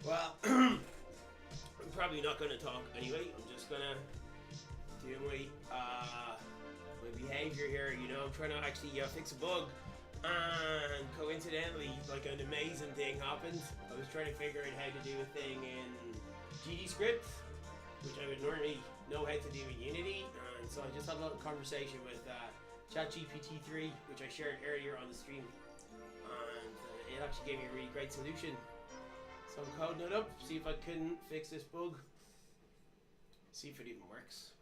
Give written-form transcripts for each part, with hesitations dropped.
Well, I'm probably not going to talk anyway. I'm just going to do my behavior here. You know, I'm trying to actually fix a bug. And coincidentally, like an amazing thing happened. I was trying to figure out how to do a thing in GD script, which I would normally know how to do in Unity. And so I just had a little conversation with ChatGPT 3, which I shared earlier on the stream. And it actually gave me a really great solution. So I'm coding it up, see if I can fix this bug. See if it even works.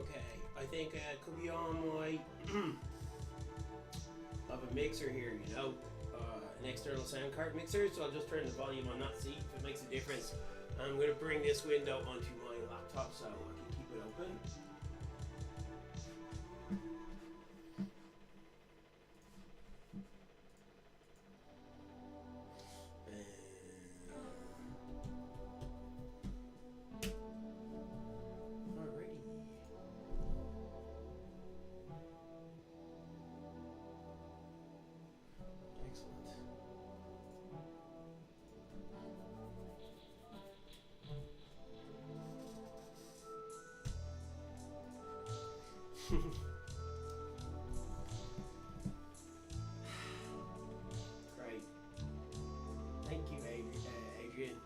Okay, I think it could be on my of a mixer here, you know, an external sound card mixer. So I'll just turn the volume on that, see if it makes a difference. I'm going to bring this window onto my laptop so I can keep it open. Great. Thank you, Adrian.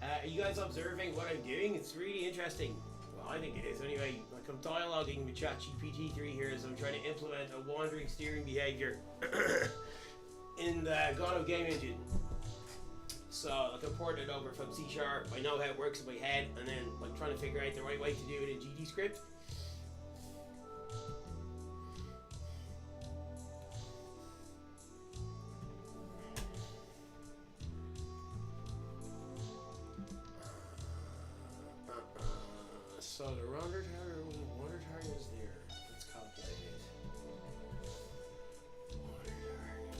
Are you guys observing what I'm doing? It's really interesting. Well, I think it is anyway. Like I'm dialoguing with ChatGPT 3 here as I'm trying to implement a wandering steering behavior in the God of Game Engine. So like I ported it over from C#. I know how it works in my head, and then like trying to figure out the right way to do it in GD script. So the water tower is there. Let's calculate it. Water target.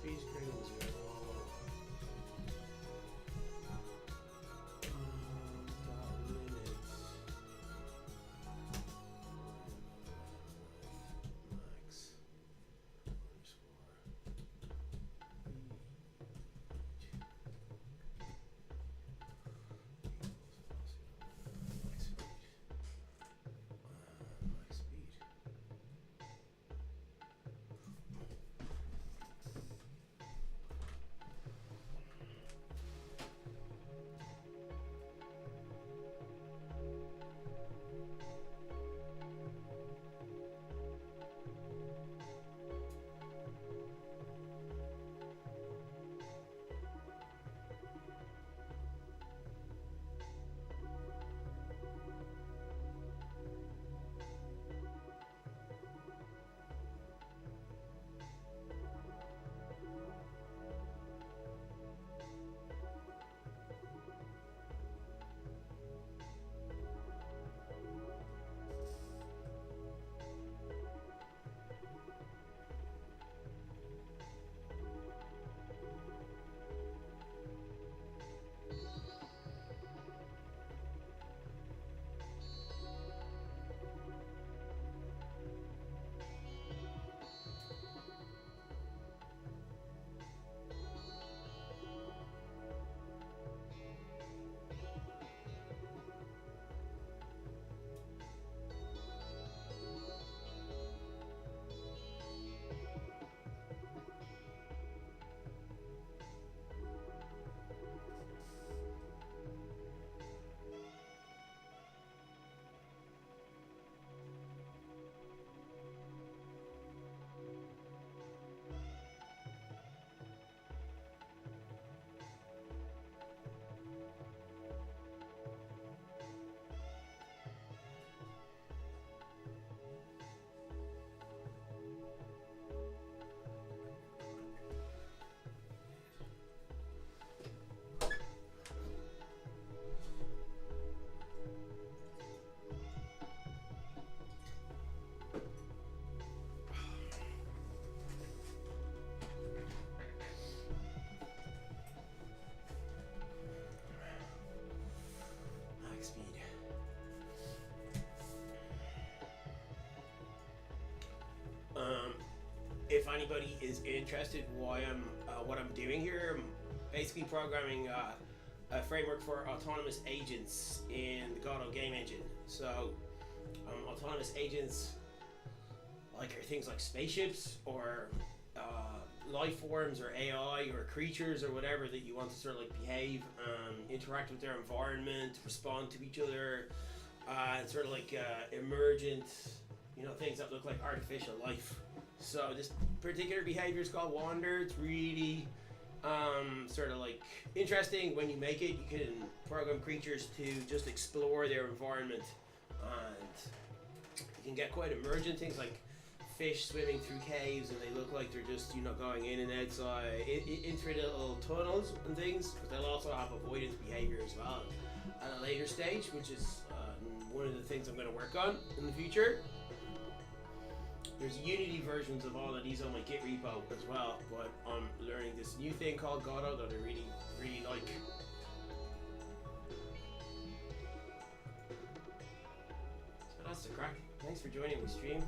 speed is greater than 0. If anybody is interested what I'm doing here, I'm basically programming a framework for autonomous agents in the Godot game engine. So autonomous agents are things like spaceships or life forms or AI or creatures or whatever that you want to sort of behave, interact with their environment, respond to each other, and sort of emergent, things that look like artificial life. So this particular behavior is called Wander. It's really interesting. When you make it, you can program creatures to just explore their environment, and you can get quite emergent things like fish swimming through caves, and they look like they're just going in and outside into little tunnels and things. But they'll also have avoidance behavior as well at a later stage, which is one of the things I'm going to work on in the future. There's Unity versions of all of these on my Git repo as well, but I'm learning this new thing called Godot that I really, really like. So that's the crack. Thanks for joining the stream.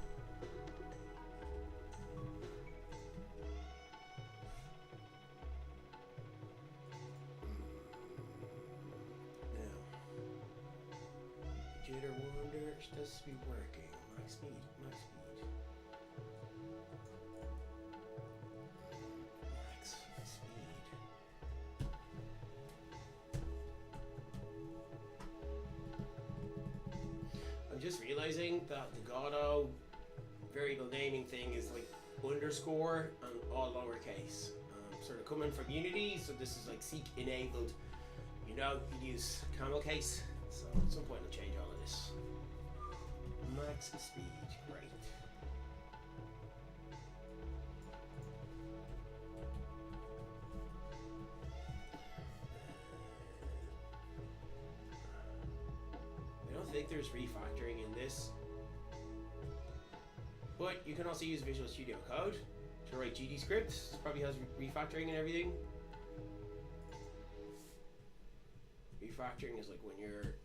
Now, Jitter Wander does be working. Max speed, max speed. Just realizing that the Godot variable naming thing is underscore and all lowercase. Sort of coming from Unity, so this is Seek enabled. You use camel case, so at some point I'll change all of this. Max speed, great. I think there's refactoring in this, but you can also use Visual Studio Code, which to write GD scripts. This probably has refactoring and everything. Refactoring is like when you're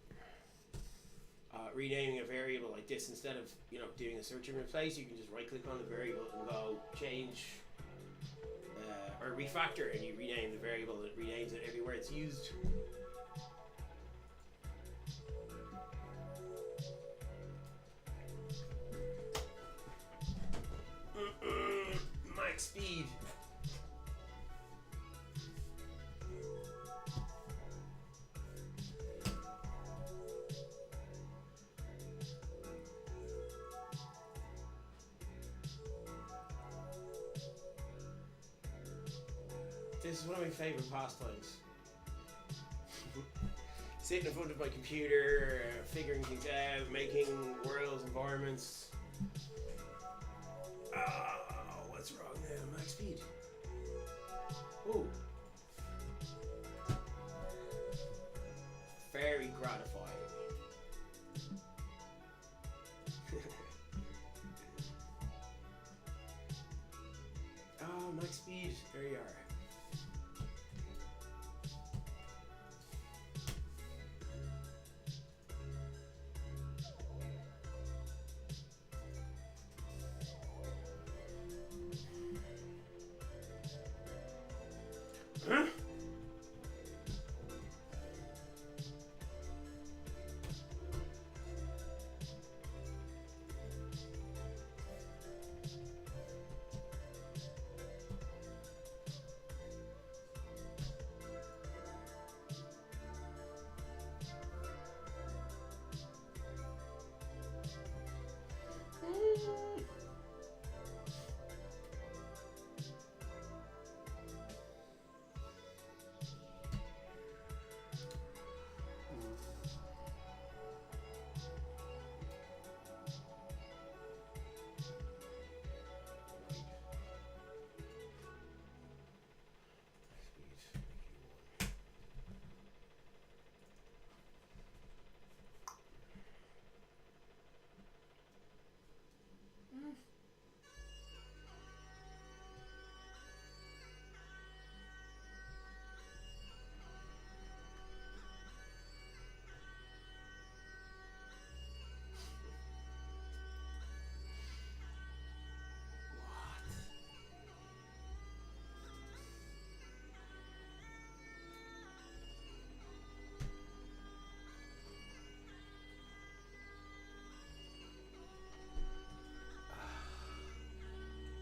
renaming a variable like this. Instead of doing a search and replace, you can just right click on the variable and go change or refactor, and you rename the variable. It renames it everywhere it's used. Max speed. This is one of my favorite pastimes. Sitting in front of my computer, figuring things out, making worlds, environments. What's wrong there? Max speed. Ooh. Very gratifying. Max speed. There you are. Huh?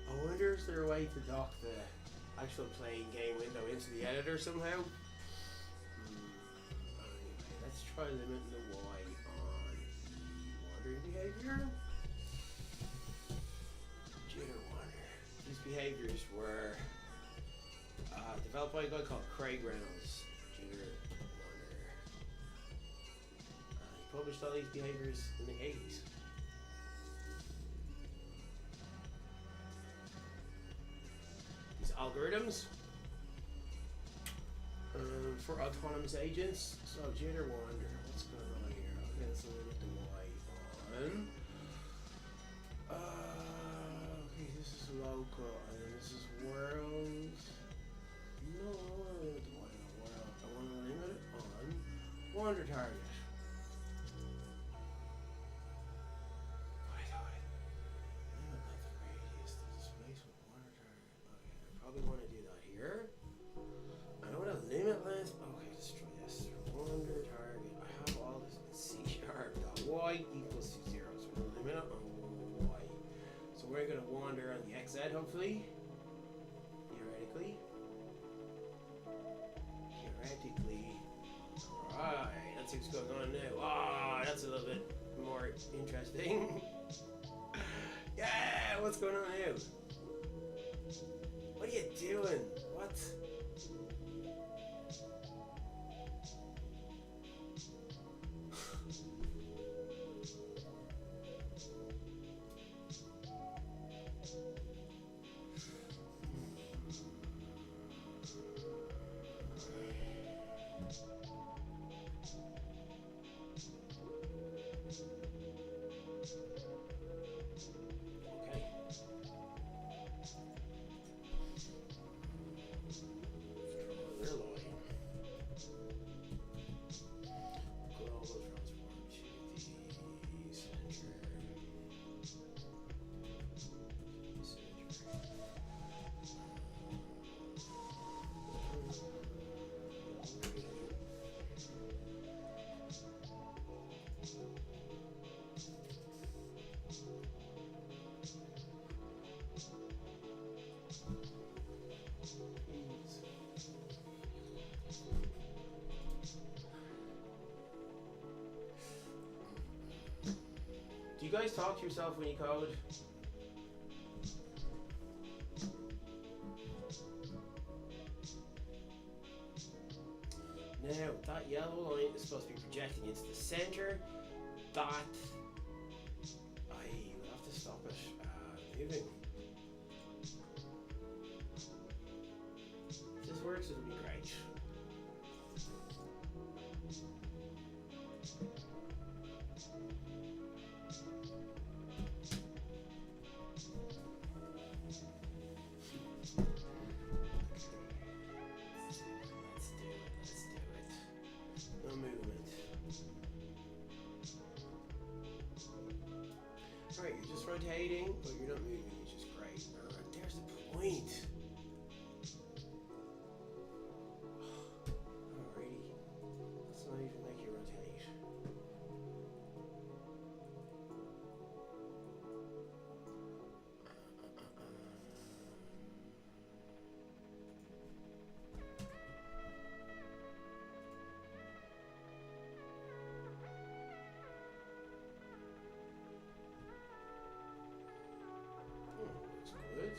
I wonder is there a way to dock the actual playing game window into the editor somehow? Anyway, let's try limiting the Y on the wandering behavior. Jitter wander. These behaviors were developed by a guy called Craig Reynolds. Jitter wander. He published all these behaviors in the 80s. Algorithms for autonomous agents. So jitter wander, what's going on here? Okay, let's limit the Y on. Okay, this is local, and then this is world. No, I want to limit the Y on world. I want to limit it on wander target. We want to do that here. I don't want to limit length. Okay, let's try this. Wander target. I have all this in C#. Y equals to 0. So we're going to limit it on Y. So we're going to wander on the XZ, hopefully. Theoretically. Alright, that's what's going on now. Ah, that's a little bit more interesting. Yeah, what's going on now? What are you doing? What? you guys talk to yourself when you code? Now, that yellow line is supposed to be projecting into the center. That I will have to stop it moving. If this works, it'll be great. Alright, you're just rotating, but you're not moving, which is great. There's the point. Alrighty. Let's not even make you rotate. Looks good.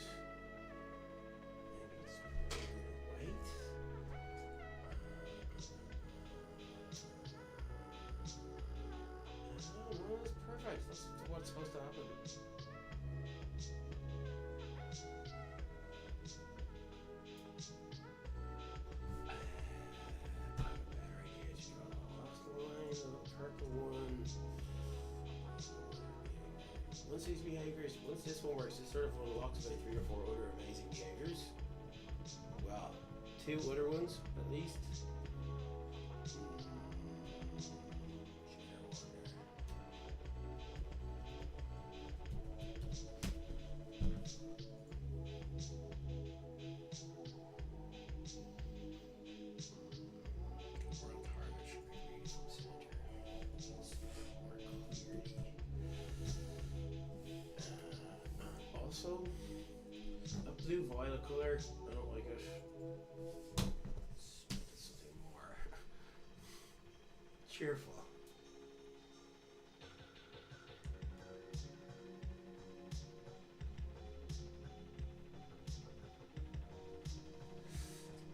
Maybe it's a bit of weight. Oh, no, that's perfect. That's what's supposed to happen. I have a better idea. Just draw the last line, the purple one. Once these behaviors, once this one works, it sort of unlocks about 3 or 4 other amazing behaviors. Well, 2 other ones, at least. Also, a blue violet color, I don't like it. Something more cheerful.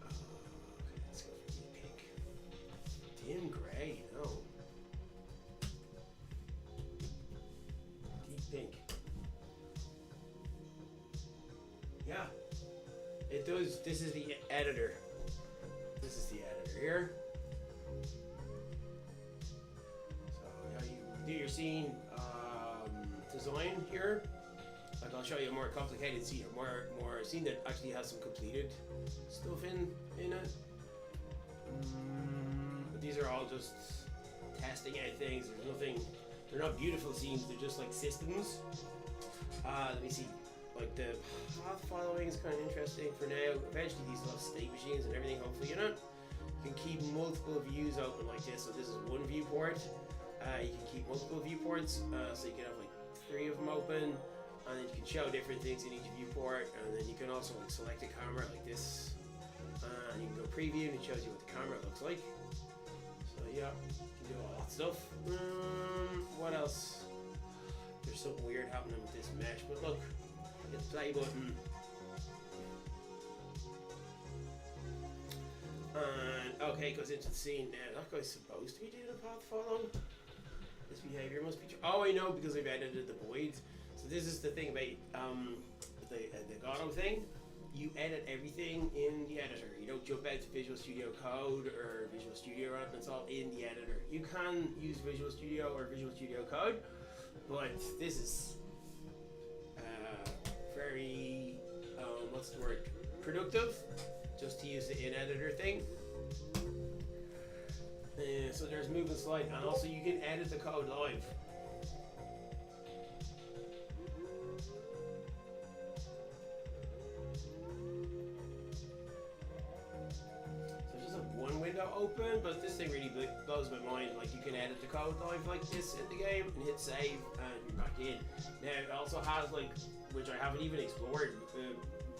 Okay, let's go for deep pink. Dim gray, no. Deep pink. Yeah, it does. This is the editor. This is the editor here. So yeah, you do your scene design here. Like I'll show you a more complicated scene, more scene that actually has some completed stuff in it. But these are all just testing out things. There's nothing. They're not beautiful scenes. They're just like systems. Let me see. Like the path following is kind of interesting for now. Eventually these will have state machines and everything, hopefully, you know. You can keep multiple views open like this. So this is one viewport. You can keep multiple viewports. So you can have like 3 of them open. And then you can show different things in each viewport. And then you can also like select a camera like this. And you can go preview and it shows you what the camera looks like. So yeah, you can do all that stuff. What else? There's something weird happening with this mesh, but look. Hit the play button. And okay, it goes into the scene now. That guy's supposed to be doing a path follow. This behavior must be. Oh, I know because I've edited the voids. So this is the thing about the Gato thing. You edit everything in the editor. You don't jump out to Visual Studio Code or Visual Studio, right? It's all in the editor. You can use Visual Studio or Visual Studio Code, but this is very, what's the word, productive, just to use the in-editor thing. So there's move and slide, and also you can edit the code live. So just have one window open, but this thing really blows my mind. Like you can edit the code live like this in the game, and hit save, and you're back in. Now it also has like, which I haven't even explored,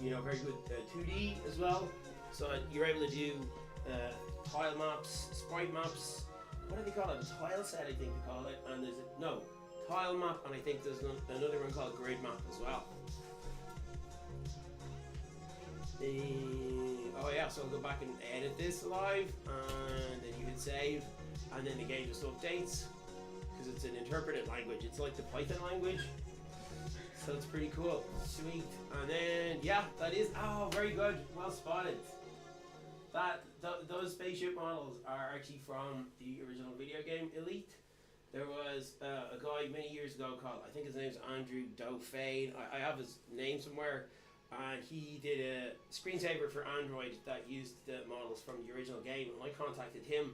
you know, very good 2D as well. So you're able to do tile maps, sprite maps. What do they call it? A tile set, I think they call it. And there's tile map, and I think there's another one called grid map as well. Oh yeah, so I'll go back and edit this live, and then you hit save, and then the game just updates because it's an interpreted language. It's like the Python language, so it's pretty cool. Sweet. And then yeah, that is very good. Well spotted. Those spaceship models are actually from the original video game Elite. There was a guy many years ago called, I think his name's Andrew Dauphin. I have his name somewhere. And he did a screensaver for Android that used the models from the original game. And I contacted him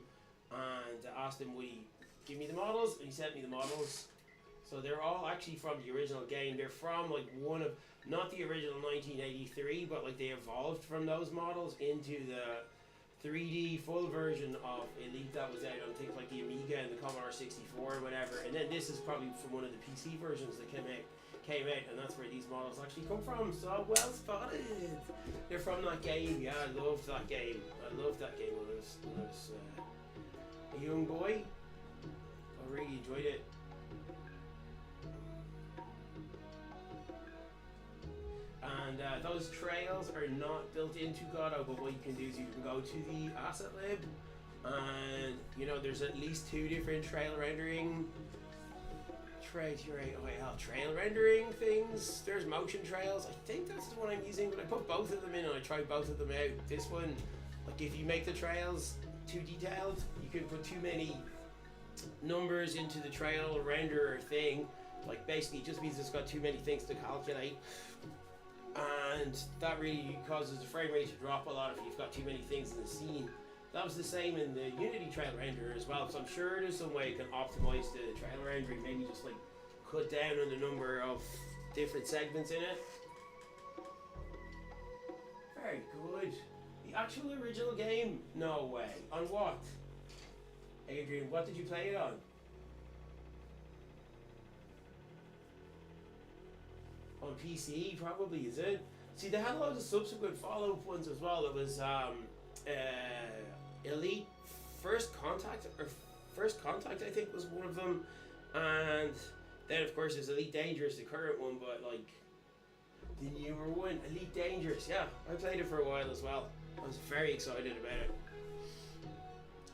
and asked him would he give me the models, and he sent me the models. So they're all actually from the original game. They're from like one of, not the original 1983, but like they evolved from those models into the 3D full version of Elite that was out on things like the Amiga and the Commodore 64 or whatever. And then this is probably from one of the PC versions that came out, and that's where these models actually come from. So well spotted. They're from that game. Yeah, I loved that game. I loved that game when I was a young boy. I really enjoyed it. And those trails are not built into Godot, but what you can do is you can go to the asset lib, and you know there's at least 2 different trail rendering trail rendering things. There's motion trails. I think that's the one I'm using, but I put both of them in and I tried both of them out. This one, like if you make the trails too detailed, you can put too many numbers into the trail renderer thing. Like basically it just means it's got too many things to calculate, and that really causes the frame rate to drop a lot if you've got too many things in the scene. That was the same in the Unity trail renderer as well, so I'm sure there's some way you can optimize the trail rendering, maybe just like cut down on the number of different segments in it. Very good. The actual original game? No way. On what? Adrian, what did you play it on? On PC, probably, is it? See, they had loads of subsequent follow-up ones as well. It was Elite First Contact, I think was one of them. And then, of course, there's Elite Dangerous, the current one, but like the newer one, Elite Dangerous. Yeah, I played it for a while as well. I was very excited about it.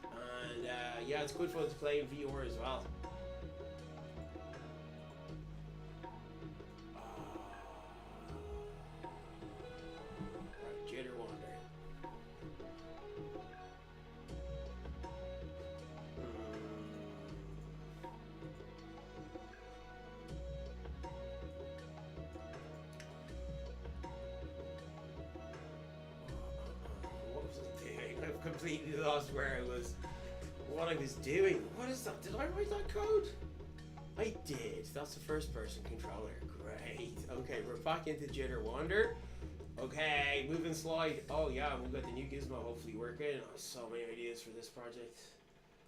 And yeah, it's good fun to play in VR as well. Completely lost where I was, what I was doing. What is that? Did I write that code? I did. That's the first person controller. Great. Okay, we're back into Jitter Wander. Okay, move and slide. Oh yeah, we've got the new gizmo hopefully working. Oh, so many ideas for this project.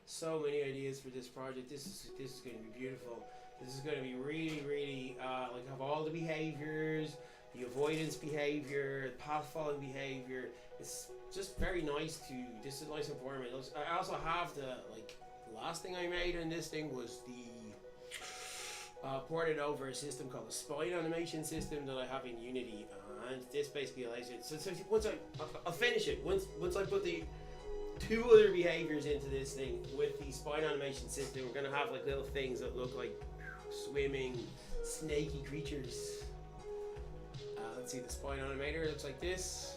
So many ideas for this project. This is going to be beautiful. This is going to be really like have all the behaviors, the avoidance behavior, path following behavior. It's just very nice to, this is a nice environment. I also have the last thing I made in this thing was the ported over a system called the spine animation system that I have in Unity, and this basically allows it. So once I'll finish it. Once I put the 2 other behaviors into this thing with the spine animation system, we're gonna have like little things that look like swimming, snaky creatures. Let's see, the spine animator looks like this.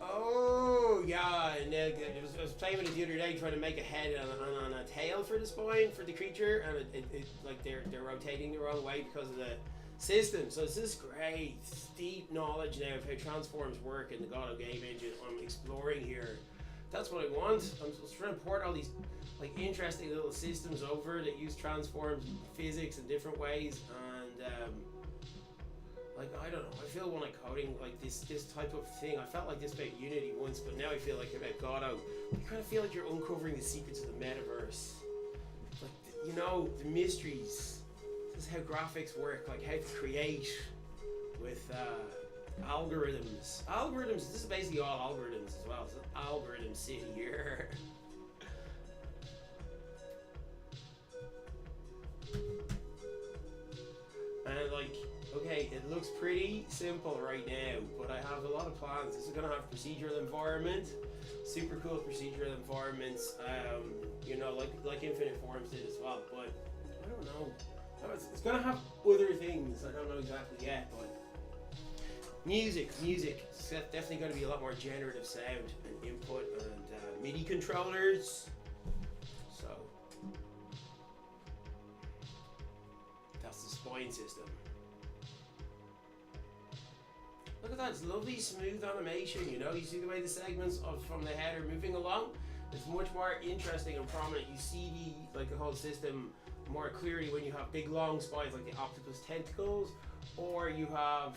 Oh yeah, and I was playing with it the other day, trying to make a head and a tail for the spine for the creature, and it like they're rotating the wrong way because of the system. So this is great, deep knowledge now of how transforms work in the Godot game engine. I'm exploring here. That's what I want. I'm just trying to port all these like interesting little systems over that use transforms and physics in different ways, and like, I don't know, I feel when I'm coding like this type of thing, I felt like this about Unity once, but now I feel like about Godot, you kind of feel like you're uncovering the secrets of the metaverse. Like, you know, the mysteries. This is how graphics work, like how to create with algorithms. Algorithms, this is basically all algorithms as well. It's an algorithm city here. It looks pretty simple right now, but I have a lot of plans. This is going to have procedural environment, super cool procedural environments, you know, like Infinite Forms did as well, but I don't know. It's going to have other things, I don't know exactly yet, but music. It's definitely going to be a lot more generative sound and input and MIDI controllers. So, that's the spine system. Look at that, it's lovely smooth animation, you know, you see the way the segments from the head are moving along. It's much more interesting and prominent. You see the whole system more clearly when you have big long spines like the octopus tentacles, or you have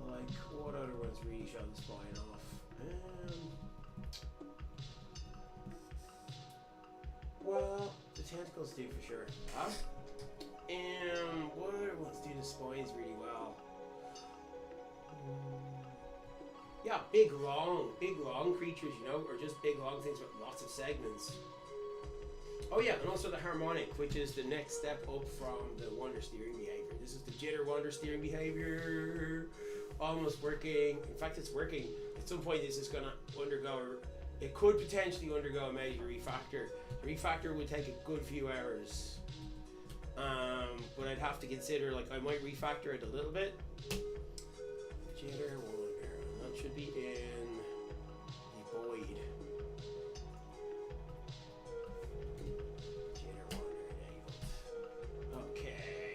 like what other ones really show the spine off? Well, the tentacles do for sure. What other ones do the spines really well? Yeah, big long creatures, you know, or just big long things with lots of segments. Oh yeah, and also the harmonic, which is the next step up from the wonder steering behavior. This is the jitter wonder steering behavior, almost working. In fact, it's working. At some point, this is going to undergo, it could potentially undergo a major refactor. The refactor would take a good few hours. But I'd have to consider, like, I might refactor it a little bit. Jitter wonder, that should be in the void.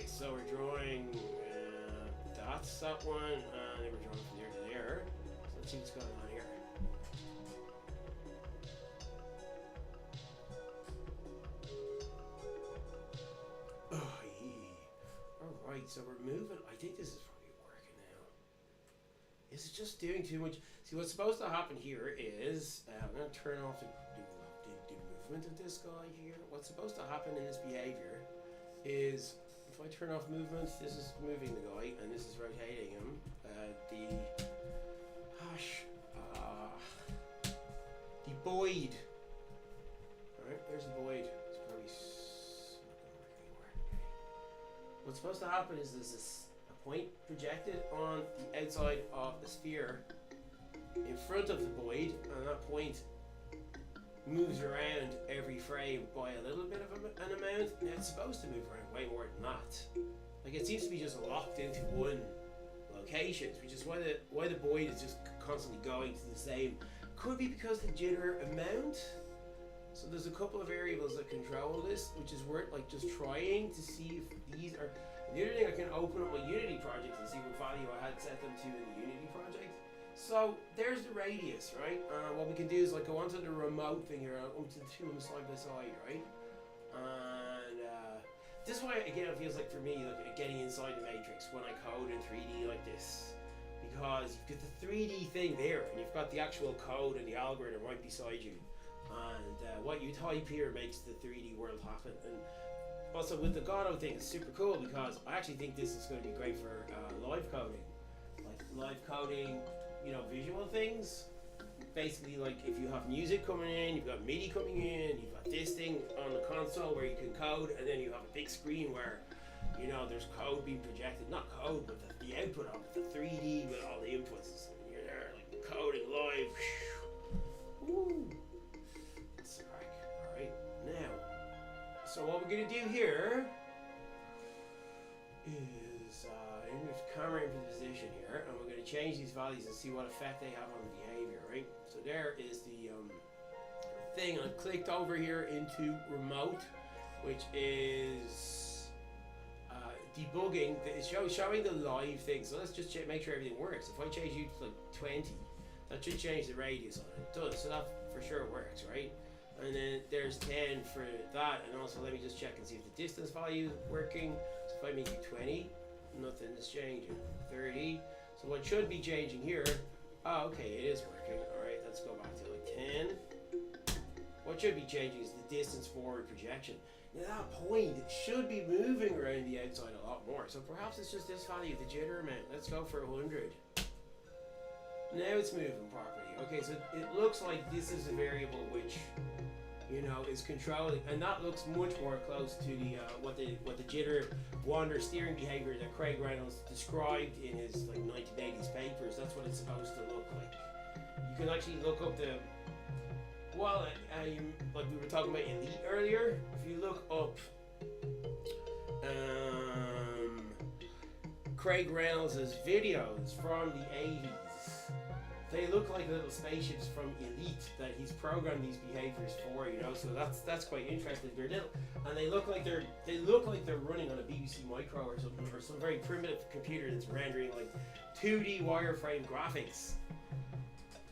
So we're drawing, that's that one, and then we're drawing from there to there. So let's see what's going on here. Oh, yeah. Alright, so we're moving. I think this is probably working now. Is it just doing too much? See, what's supposed to happen here is, I'm going to turn off the movement of this guy here. What's supposed to happen in this behavior is, if I turn off movements, this is moving the guy, and this is rotating him. The void. Alright, there's the void. It's probably not going to work anymore. What's supposed to happen is there's a point projected on the outside of the sphere in front of the void, and that point moves around every frame by a little bit of an amount. Now it's supposed to move around way more than that. Like, it seems to be just locked into one location, which is why the void is just constantly going to the same. Could be because the jitter amount. So there's a couple of variables that control this, which is worth like just trying to see if these are. The other thing, I can open up my Unity project and see what value I had set them to in the Unity project. So there's the radius, right? What we can do is like go onto the remote thing here, onto the two of them side by side, right? And this is why, again, it feels like for me, like getting inside the matrix when I code in 3D like this, because you've got the 3D thing there, and you've got the actual code and the algorithm right beside you, and what you type here makes the 3D world happen. And also with the Godot thing, it's super cool because I actually think this is going to be great for live coding, like live coding. You know, visual things. Basically, like if you have music coming in, you've got MIDI coming in, you've got this thing on the console where you can code, and then you have a big screen where, you know, there's code being projected. Not code, but the output of it, the 3D with all the inputs. And you're there, like coding live. Woo! That's alright. Now, so what we're gonna do here is move the camera into position here, and we're going to change these values and see what effect they have on the behavior, right? So there is the thing. I've clicked over here into remote, which is debugging. It's showing the live thing. So let's just make sure everything works. If I change you to like 20, that should change the radius on it. It does, so that for sure works, right? And then there's 10 for that, and also let me just check and see if the distance value is working. So if I make it 20, nothing is changing. 30. So what should be changing here? Oh, okay, it is working. Alright, let's go back to like 10. What should be changing is the distance forward projection. At that point, it should be moving around the outside a lot more. So perhaps it's just this value, the jitter amount. Let's go for 100. Now it's moving properly. Okay, so it looks like this is a variable which you know, is controlling, and that looks much more close to the what the jitter wander steering behavior that Craig Reynolds described in his like 1980s papers. That's what it's supposed to look like. You can actually look up the like we were talking about Elite earlier. If you look up Craig Reynolds' videos from the 80s, they look like little spaceships from Elite that he's programmed these behaviors for, you know. So that's quite interesting. They're little, and they look like they're running on a BBC Micro or something, or some very primitive computer that's rendering like 2D wireframe graphics.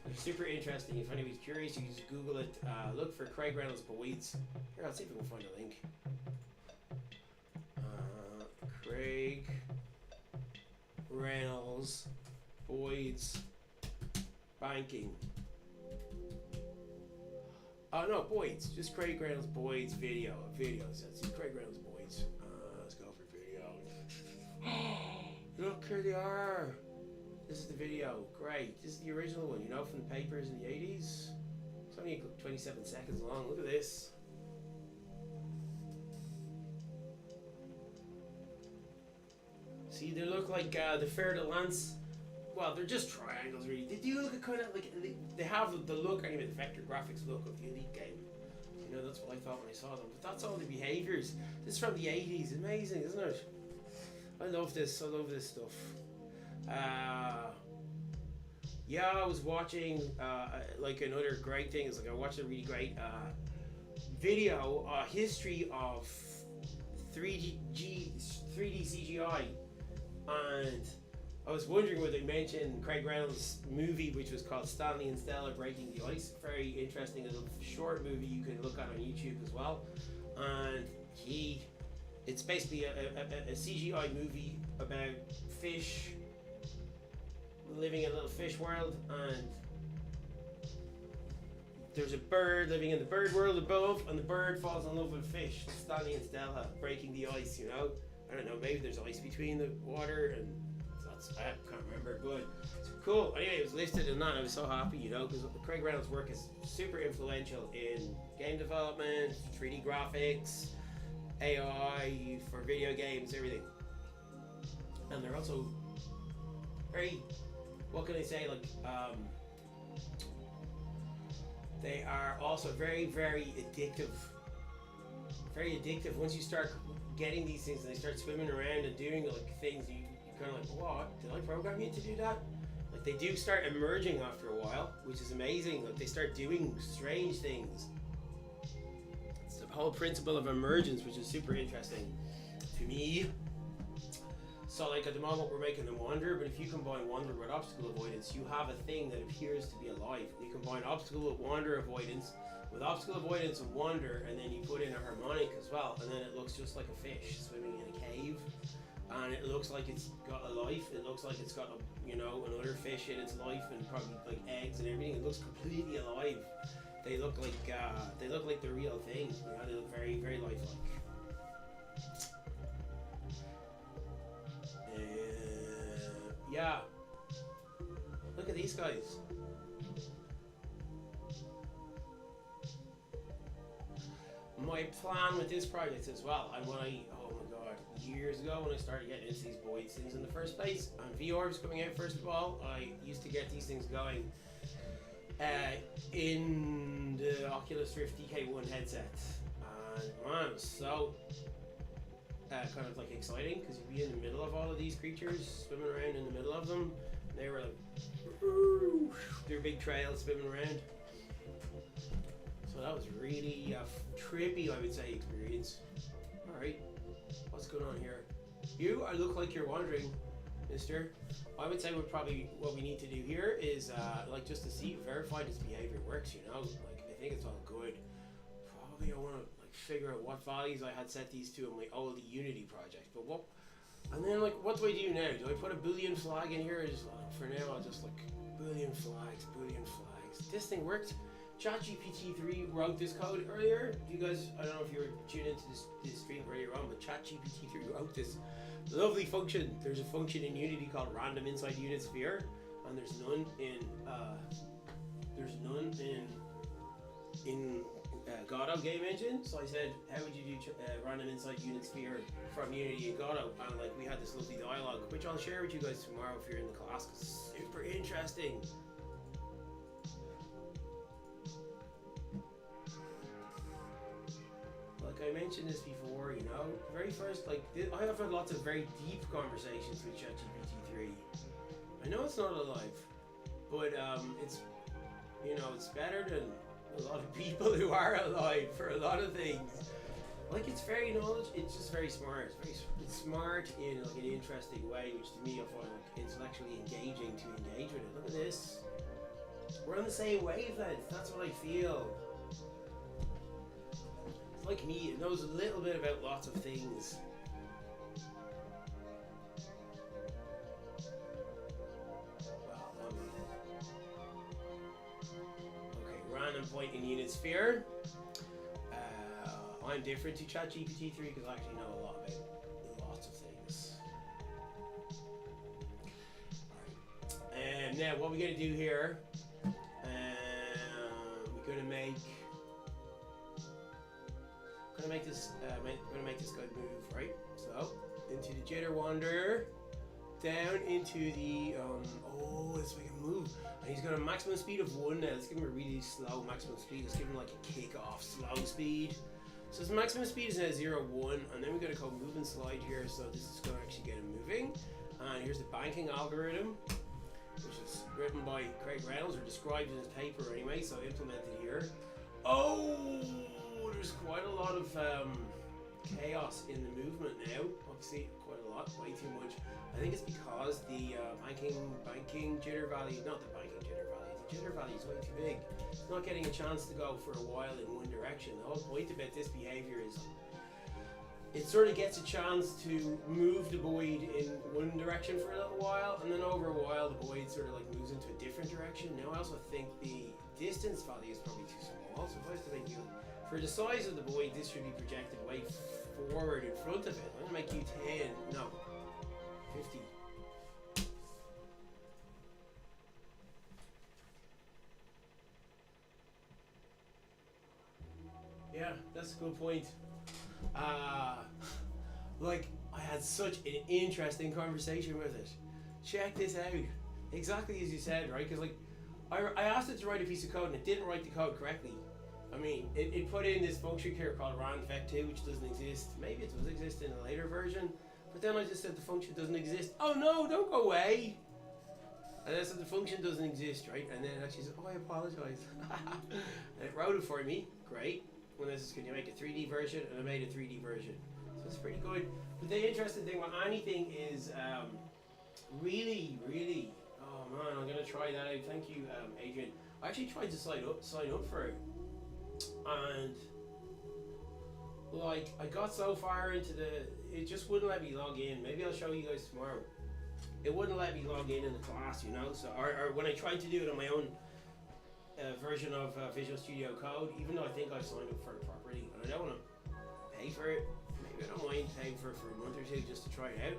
They're super interesting. If anybody's curious, you can just Google it. Look for Craig Reynolds Boyds. Here, I'll see if we can find a link. Craig Reynolds Boyds banking. Oh no, Boyds. Just Craig Reynolds Boyds videos. Let's see, Craig Reynolds Boyds. Let's go for video. Look, here they are. This is the video. Great. This is the original one, you know, from the papers in the 80s. It's only 27 seconds long. Look at this. See, they look like the Fer de Lance. Well, they're just triangles, really. They do look kind of like, they have the look, anyway, the vector graphics look of the Elite game. You know, that's what I thought when I saw them. But that's all the behaviors. This is from the 80s. Amazing, isn't it? I love this. I love this stuff. Yeah, I was watching like another great thing is like I watched a really great video history of 3D CGI, and I was wondering would they mention Craig Reynolds' movie, which was called Stanley and Stella Breaking the Ice. Very interesting little short movie you can look at on YouTube as well. And it's basically a CGI movie about fish living in a little fish world, and there's a bird living in the bird world above, and the bird falls in love with a fish. Stanley and Stella breaking the ice, you know. I don't know, maybe there's ice between the water, and I can't remember, but it's cool. Anyway, it was listed in that. I was so happy, you know, because Craig Reynolds' work is super influential in game development, 3D graphics, AI for video games, everything. And they're also very, what can I say, like, they are also very, very addictive. Very addictive. Once you start getting these things and they start swimming around and doing like things, you kind of like, what? Did I program you to do that? Like, they do start emerging after a while, which is amazing. Like, they start doing strange things. It's the whole principle of emergence, which is super interesting to me. So, like, at the moment we're making them wander, but if you combine wander with obstacle avoidance, you have a thing that appears to be alive. You combine obstacle with wander avoidance, with obstacle avoidance and wander, and then you put in a harmonic as well, and then it looks just like a fish swimming in a cave. And it looks like it's got a life. It looks like it's got a, you know, another fish in its life, and probably like eggs and everything. It looks completely alive. They look like the real thing. You know, they look very, very lifelike. Yeah. Look at these guys. My plan with this project as well, and when years ago when I started getting into these Boyds things in the first place, and VR was coming out first of all, I used to get these things going in the Oculus Rift DK1 headset, and man, it was so kind of like exciting, because you'd be in the middle of all of these creatures, swimming around in the middle of them, and they were like, their big trails swimming around. So that was really a trippy, I would say, experience. Alright. What's going on here? I look like you're wandering, mister. I would say what we need to do here is like just to verify this behavior works, you know? Like, I think it's all good. Probably I want to like figure out what values I had set these to in my old Unity project. But and then like, what do I do now? Do I put a Boolean flag in here? Or just, for now I'll just like Boolean flags. This thing worked. ChatGPT 3 wrote this code earlier. You guys, I don't know if you were tuned into this stream earlier on, but ChatGPT 3 wrote this lovely function. There's a function in Unity called random inside unit sphere, and there's none in Godot game engine. So I said, how would you do random inside unit sphere from Unity and Godot? And like we had this lovely dialogue, which I'll share with you guys tomorrow if you're in the class. 'Cause it's super interesting. Like I mentioned this before, you know, very first, like I have had lots of very deep conversations with ChatGPT 3. I know it's not alive, but it's, you know, it's better than a lot of people who are alive for a lot of things. Like it's very it's just very smart. It's smart in like an interesting way, which to me I find like intellectually engaging to engage with it. Look at this. We're on the same wavelength. That's what I feel. It's like me. It knows a little bit about lots of things. Random point in unit sphere. I'm different to ChatGPT 3 because I actually know a lot about lots of things. Alright. And now what we're going to do here, we're going to make this guy move, right? So into the jitter wander, down into the let's make him move. And he's got a maximum speed of 1 now. Let's give him a really slow maximum speed. Let's give him like a kick-off slow speed. So his maximum speed is now 0, 1, and then we're going to call move and slide here. So this is going to actually get him moving. And here's the banking algorithm, which is written by Craig Reynolds, or described in his paper anyway, so implemented here. Oh, there's quite a lot of chaos in the movement now. Obviously, quite a lot, way too much. I think it's because the banking jitter value, not the banking jitter value, the jitter value is way too big. It's not getting a chance to go for a while in one direction. The whole point about this behavior is it sort of gets a chance to move the void in one direction for a little while, and then over a while the void sort of like moves into a different direction. Now I also think the distance value is probably too small, so if I was to make you, for the size of the void, this should be projected way forward in front of it. I'm going to make you 10, no, 50. Yeah, that's a good point. Like, I had such an interesting conversation with it. Check this out. Exactly as you said, right? Because, like, I asked it to write a piece of code and it didn't write the code correctly. I mean, it put in this function here called randvec2, which doesn't exist. Maybe it does exist in a later version. But then I just said the function doesn't exist. Oh no, don't go away! And I said the function doesn't exist, right? And then it actually said, oh, I apologize. And it wrote it for me. Great. And this is, can you make a 3D version? And I made a 3D version. So it's pretty good. But the interesting thing with anything is really, oh man, I'm going to try that out. Thank you, Adrian. I actually tried to sign up for it. And like I got so far into it just wouldn't let me log in. Maybe I'll show you guys tomorrow. It wouldn't let me log in the class, you know. So or when I tried to do it on my own version of Visual Studio Code, even though I think I've signed up for it properly, and I don't want to pay for it. Maybe I don't mind paying for it for a month or two just to try it out.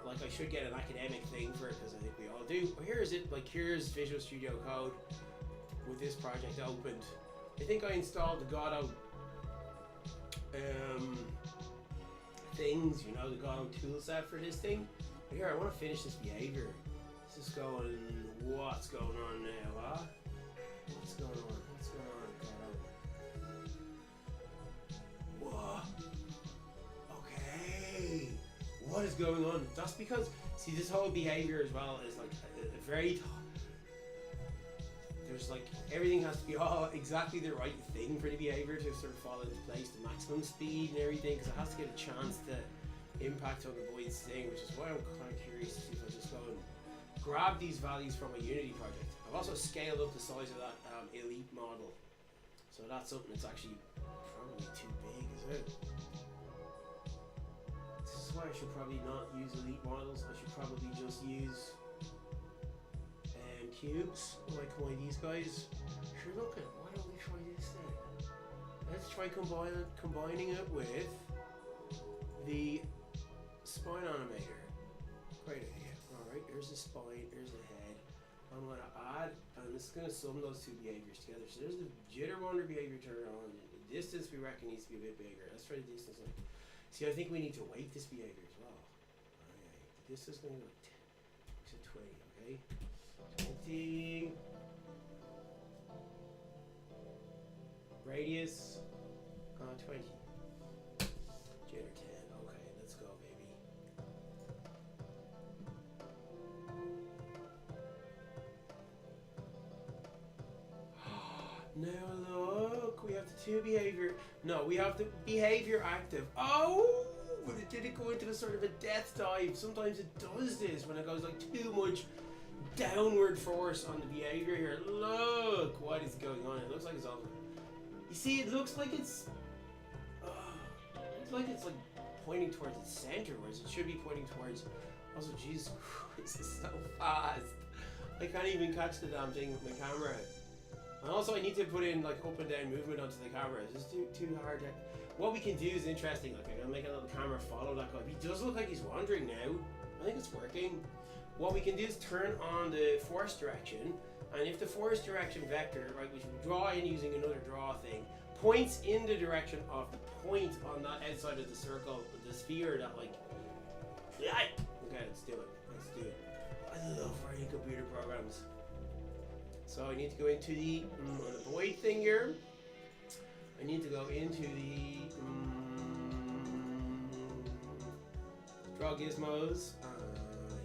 Like I should get an academic thing for it because I think we all do. But here is it. Like here's Visual Studio Code with this project opened. I think I installed the Godot things, you know, the Godot toolset for this thing. But here, I want to finish this behavior. This is going, what's going on now, huh? What's going on? What's going on, Godot? Whoa. Okay. What is going on? That's because, see, this whole behavior as well is like a very... There's like, everything has to be all exactly the right thing for the behavior to sort of fall into place, the maximum speed and everything, because it has to get a chance to impact on the void's thing, which is why I'm kind of curious to see if I just go and grab these values from a Unity project. I've also scaled up the size of that elite model, so that's something that's actually probably too big, is it? This is why I should probably not use elite models. I should probably just use cubes, like these guys. Sure, look at, why don't we try this then? Let's try combining it with the spine animator. Great idea. Alright, here's the spine, here's the head. I'm going to add, and this is going to sum those two behaviors together. So there's the jitter wander behavior turn on. The distance we reckon needs to be a bit bigger. Let's try the distance. See, I think we need to weight this behavior as well. Okay, the distance is going to go to 20, okay? 20. Radius, 20. Jitter 10. Okay, let's go, baby. Now look, we have the two behavior. No, we have the behavior active. Oh, but it didn't go into a sort of a death dive. Sometimes it does this when it goes like too much downward force on the behavior here. Look, what is going on? It looks like it's all. You see, it looks like it's. It's like pointing towards its center, whereas it should be pointing towards. Also, Jesus Christ, it's so fast. I can't even catch the damn thing with my camera. And also, I need to put in like up and down movement onto the camera. It's just too hard. What we can do is interesting. Like, I'm gonna make a little camera follow that guy. He does look like he's wandering now. I think it's working. What we can do is turn on the force direction, and if the force direction vector, right, which we draw in using another draw thing, points in the direction of the point on that outside of the circle, the sphere that like. Yeah. Okay, let's do it. Let's do it. I love writing computer programs. So I need to go into the on the void thing here. I need to go into the draw gizmos.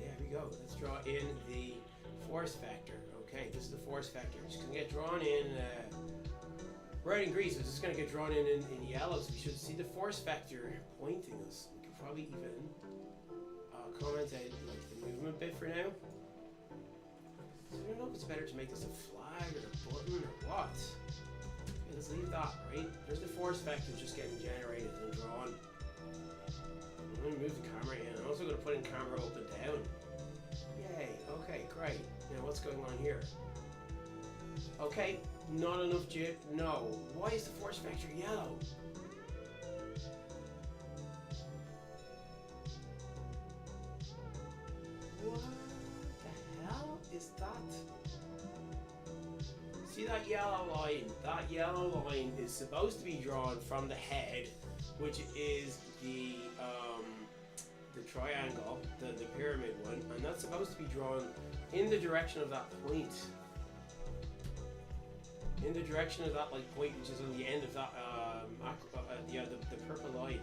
Yeah, here we go. Let's draw in the force vector. Okay, this is the force vector. It's gonna get drawn in red and green, so it's just gonna get drawn in yellow. So we should see the force vector pointing us. We can probably even comment out like the movement bit for now. I don't know if it's better to make this a flag or a button or what. Okay, let's leave that, right? There's the force vector just getting generated and drawn. I'm going to move the camera in. I'm also going to put in camera up and down. Yay, okay, great. Now what's going on here? Okay, not enough jit. No. Why is the force vector yellow? What the hell is that? See that yellow line? That yellow line is supposed to be drawn from the head, which is the triangle, the pyramid one, and that's supposed to be drawn in the direction of that point. In the direction of that like point, which is on the end of that the purple line.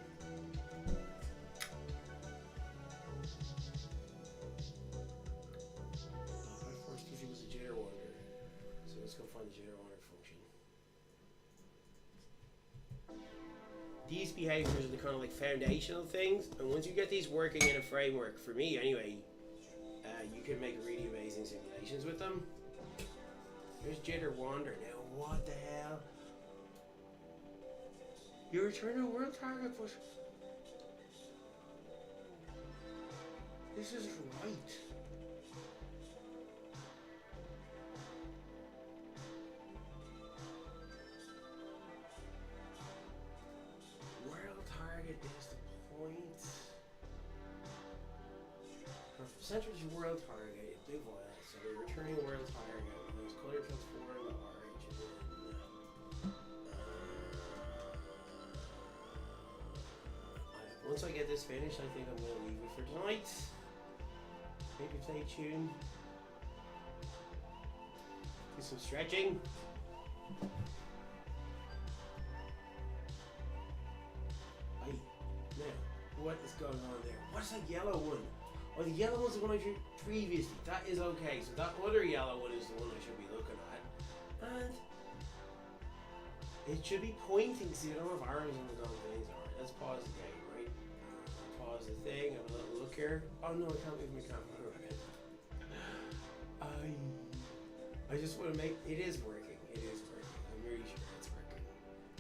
These behaviors are the kind of like foundational things, and once you get these working in a framework, for me anyway, you can make really amazing simulations with them. There's jitter wander now. What the hell? You return a world target, but this is right. Is the point. Center is your world target, big one. So we're returning a world target. There's color transform the origin. Once I get this finished, I think I'm going to leave it for tonight. Maybe play a tune. Do some stretching. What is going on there? What's that yellow one? Oh, the yellow one's the one I drew previously. That is okay. So that other yellow one is the one I should be looking at. And it should be pointing. See, I don't have arrows on the damn things. Alright, let's pause the game, right? Pause the thing. Have a little look here. Oh no, I can't move my camera. I just want to make. It is working. It is working. I'm really sure it's working.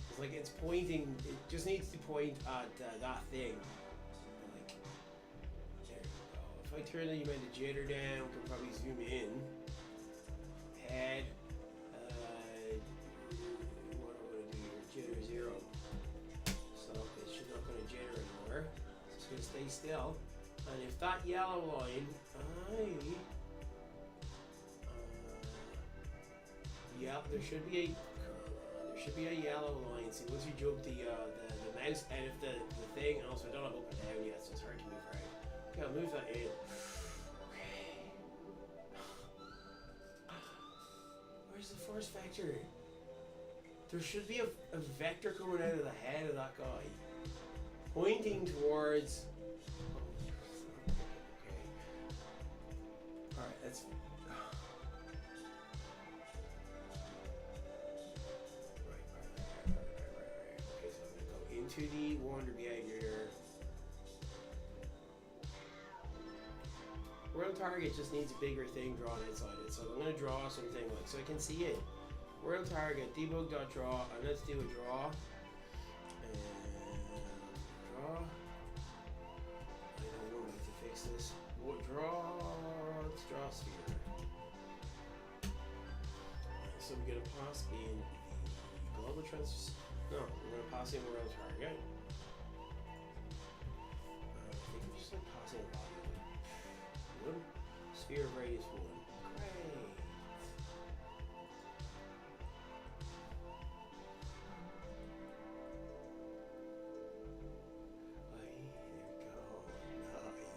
It's like it's pointing. It just needs to point at that thing. If I turn the amount of jitter down, we can probably zoom in. Head. What am I going to do here? Jitter 0. So it's not going to jitter anymore. It's going to stay still. And if that yellow line, there should be a yellow line. See, once you jump the mouse out of the thing, and also I don't have up and down yet, so it's hard to move right. Okay, I'll move that in. Okay. Where's the force vector? There should be a vector coming out of the head of that guy, pointing towards. Okay. All right, that's. To the wander behavior. World target just needs a bigger thing drawn inside it, so I'm going to draw something like so I can see it. World target debug.draw, and let's do a draw. And draw. I don't know how to fix this. What draw? Let's draw a sphere. So we're going to pass in the global transfer. No, we're going to pass in world target. I think we're just like passing a volume. 1. Sphere of radius 1. Great. There we go.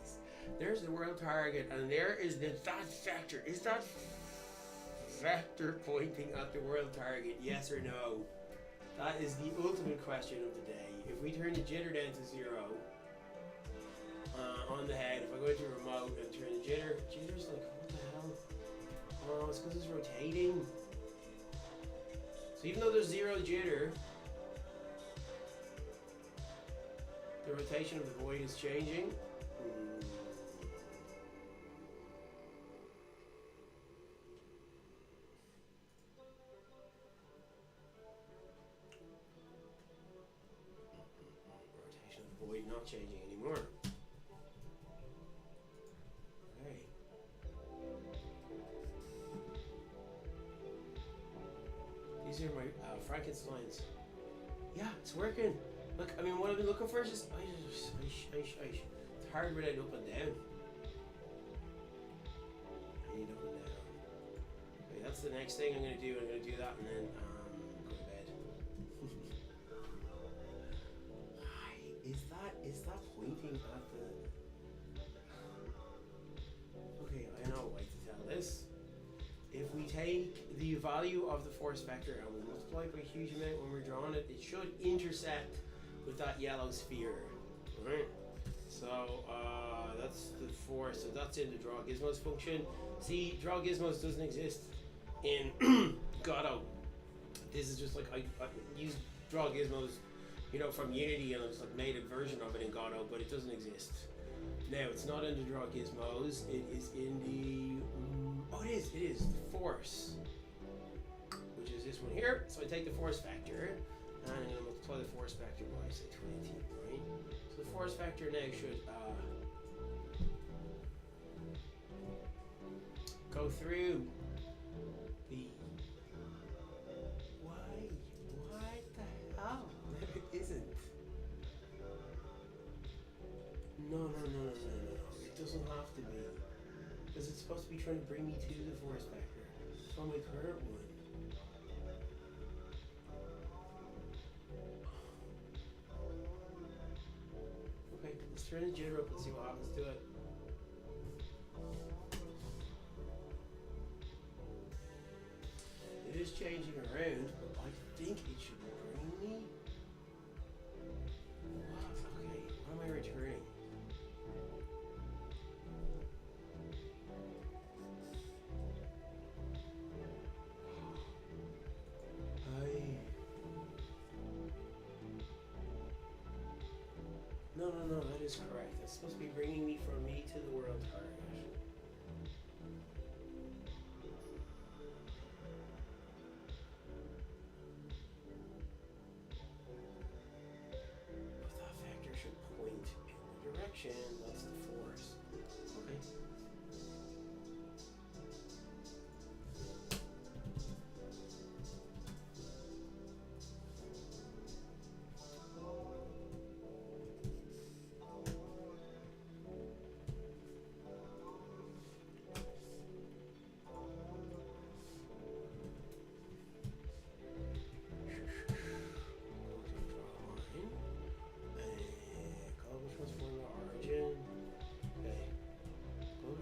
Nice. There's the world target, and there is that vector. Is that vector pointing at the world target? Yes or no? That is the ultimate question of the day. If we turn the jitter down to 0 on the head, if I go into remote and turn the jitter's like, what the hell? Oh, it's because it's rotating. So even though there's 0 jitter, the rotation of the void is changing. Not changing anymore. Okay. These are my Frankensteins. Yeah, it's working. Look, I mean, what I've been looking for is just it's hard without up and down. I need up and down. Okay, that's the next thing I'm gonna do. I'm gonna do that and then go to bed. Is that pointing at the... Okay, I know a way to tell this. If we take the value of the force vector and we multiply by a huge amount when we're drawing it, it should intersect with that yellow sphere. Alright? So, that's the force. So that's in the draw gizmos function. See, draw gizmos doesn't exist in Godot. This is just like, I use draw gizmos, you know, from Unity, and I just like made a version of it in Godot, but it doesn't exist. Now, it's not in the draw gizmos, it is in the, oh it is the force, which is this one here. So I take the force factor, and I'm going to multiply the force factor by, say, 20, right? So the force factor now should go through the, what the hell? It isn't. No. It doesn't have to be. Because it's supposed to be trying to bring me to the force factor. It's on my current one. Okay, let's turn the jitter up and see what happens to it. It is changing around, but I think it should bring me. What? Okay, what am I returning? No, that is correct. It's supposed to be bringing me from me to the world target. But that vector should point in the direction. That's the force. Okay.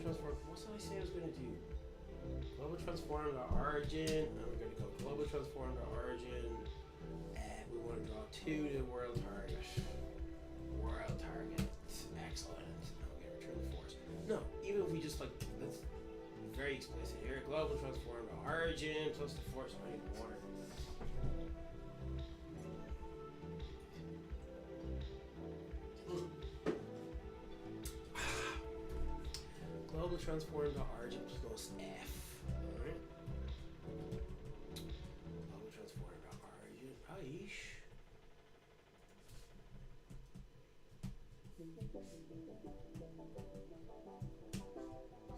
transform. What did I say I was going to do? Global transform to origin. And we're going to go global transform to origin. We want to draw 2 to the world target. World target. Excellent. Now we're going to return the force. No, even if we just like, let's be very explicit here. Global transform to origin plus the force. I need water. Global transform to origin plus F. Alright. Global transform to origin. Aish.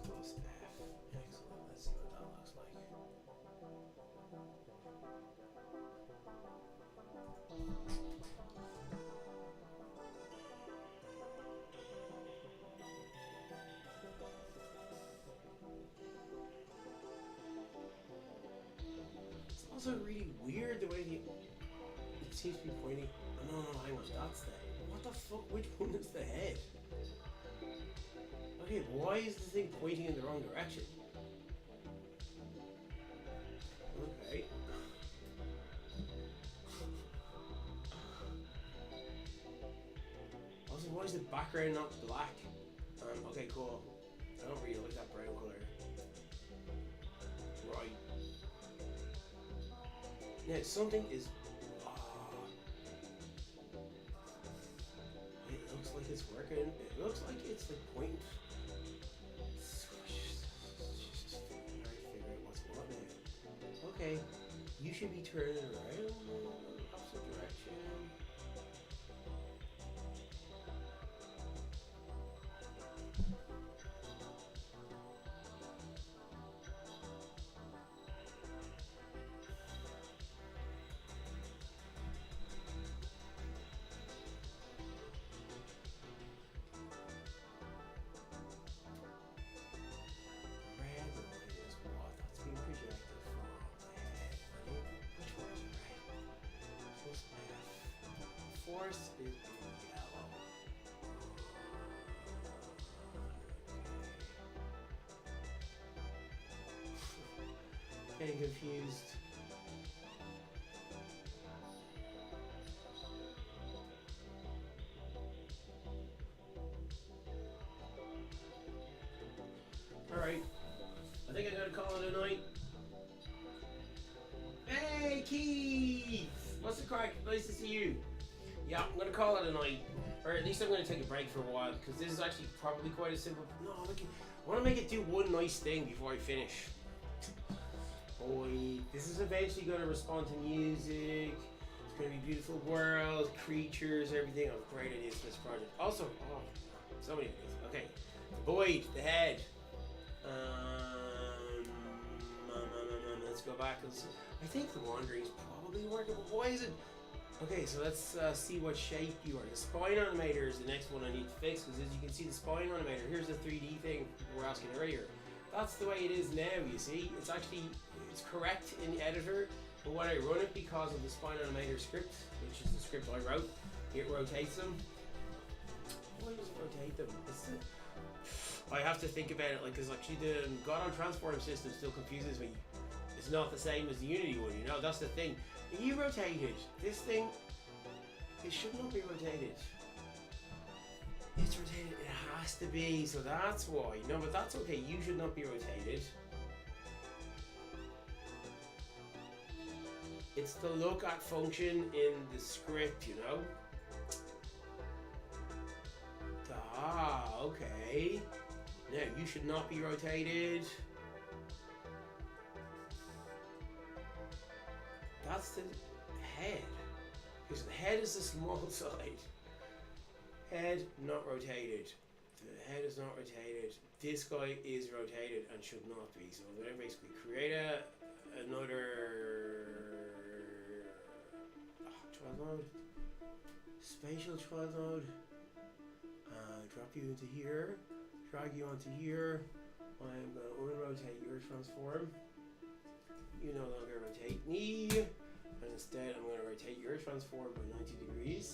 Plus F. Excellent. Let's see what that looks like. It's also really weird the way it seems to be pointing. Oh, no, hang on, that's the. What the fuck? Which one is the head? Okay, why is the thing pointing in the wrong direction? Okay. Also, why is the background not black? Okay, cool. I don't really like that brown color. Right. Now, something is... it looks like it's working. It looks like it's like pointing. Just figure out what's what now. Okay, you should be turning around in the opposite direction. Force is in yellow. Getting confused. Alright. I think I'm gonna call it a night. Hey, Keith! What's the crack? Nice to see you. Yeah, I'm gonna call it a night, or at least I'm gonna take a break for a while because this is actually probably quite a simple. No, look, I want to make it do one nice thing before I finish. Boy, this is eventually gonna respond to music. It's gonna be beautiful world, creatures, everything. I have great ideas for this project. Also, oh, so many ideas. Okay, Boyd, the head. Let's go back and see. I think the wandering is probably working, but why is it? Okay, so let's see what shape you are. The spine animator is the next one I need to fix because as you can see the spine animator, here's the 3D thing we were asking earlier. That's the way it is now, you see. It's correct in the editor, but when I run it because of the spine animator script, which is the script I wrote, it rotates them. Why does it rotate them? I have to think about it, like, because actually the Godon transform system still confuses me. It's not the same as the Unity one, you know, that's the thing. You rotate it. This thing, it should not be rotated. It's rotated, it has to be, so that's why. No, but that's okay, you should not be rotated. It's the look at function in the script, you know? Ah, okay. Now, you should not be rotated. That's the head. Because the head is the small side. Head not rotated. The head is not rotated. This guy is rotated and should not be. So we're going to basically create another child node. Spatial child node. Drop you into here. Drag you onto here. I'm going to unrotate your transform. You no longer rotate me, and instead I'm going to rotate your transform by 90 degrees.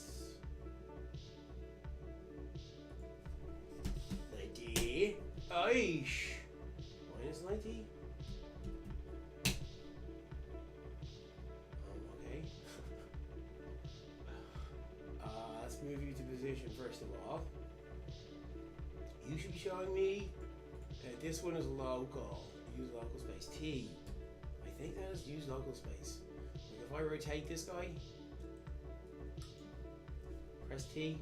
90. Aish. Minus 90. Okay. Let's move you to position first of all. You should be showing me. This one is local. Use local space. T. I think that is use local space. Like if I rotate this guy, press T.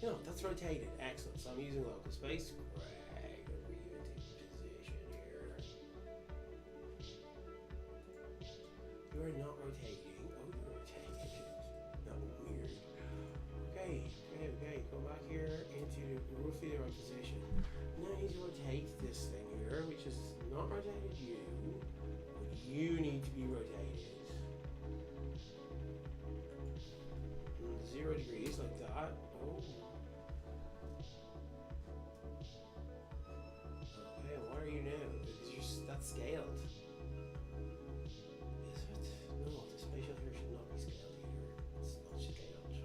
No, that's rotated. Excellent. So I'm using local space. Drag over you into position here. You are not rotating. Oh, you're rotating. No, weird. Okay. Come back here into roughly the right position. Now I need to rotate this thing here, which is not rotated you. But you need to be rotated. 0 degrees like that. Oh. Okay, what are you now? That's scaled. Is it? No, the spatial here should not be scaled either. It's not scaled. You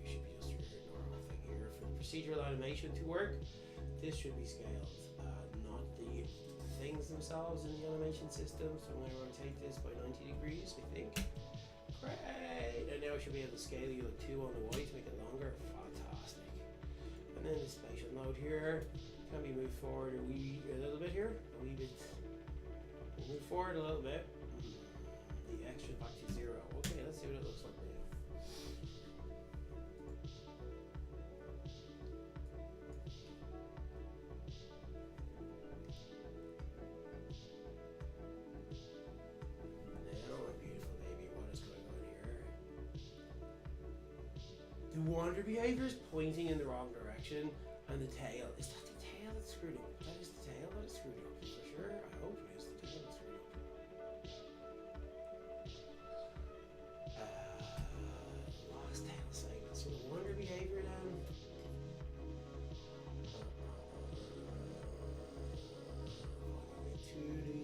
should be just your normal thing here. For the procedural animation to work, this should be scaled, not the things themselves in the animation system. So I'm going to rotate this by 90 degrees, I think. Great! And now I should be able to scale you like 2 on the Y to make it longer. Fantastic. And then the spatial node here can be moved forward a little bit here. A wee bit. We'll move forward a little bit. The extra back to 0. Okay, let's see what it looks like now. The wander behavior is pointing in the wrong direction, and the tail. Is that the tail that's screwed up? That is the tail that's screwed up. For sure, I hope it is the tail that's screwed up. Lost tail cycle. So the wander behavior then. To the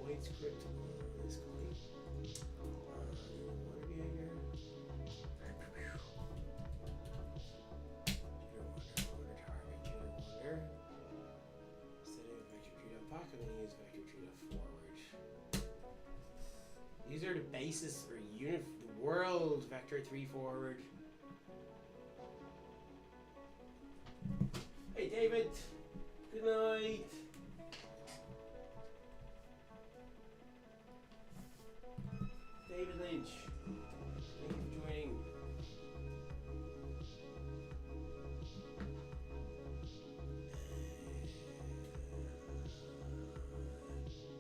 point script on this guy. Wander behavior. These are the basis for the world vector 3 forward. Hey David, good night. David Lynch, thank you for joining.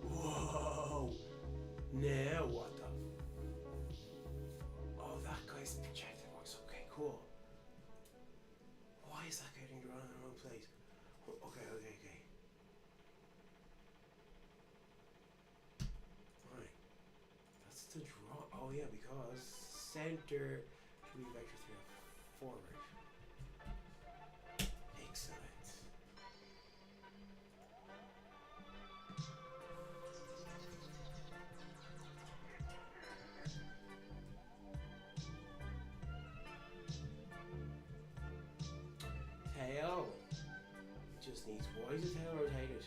Whoa! Now what the? Oh, that guy's projected voice. Okay, cool. Why is that getting drawn in the wrong place? Okay. Fine. That's the draw. Oh yeah, because center should be vector 3 forward. Excellent. Tail. It just needs. Why is the tail rotated?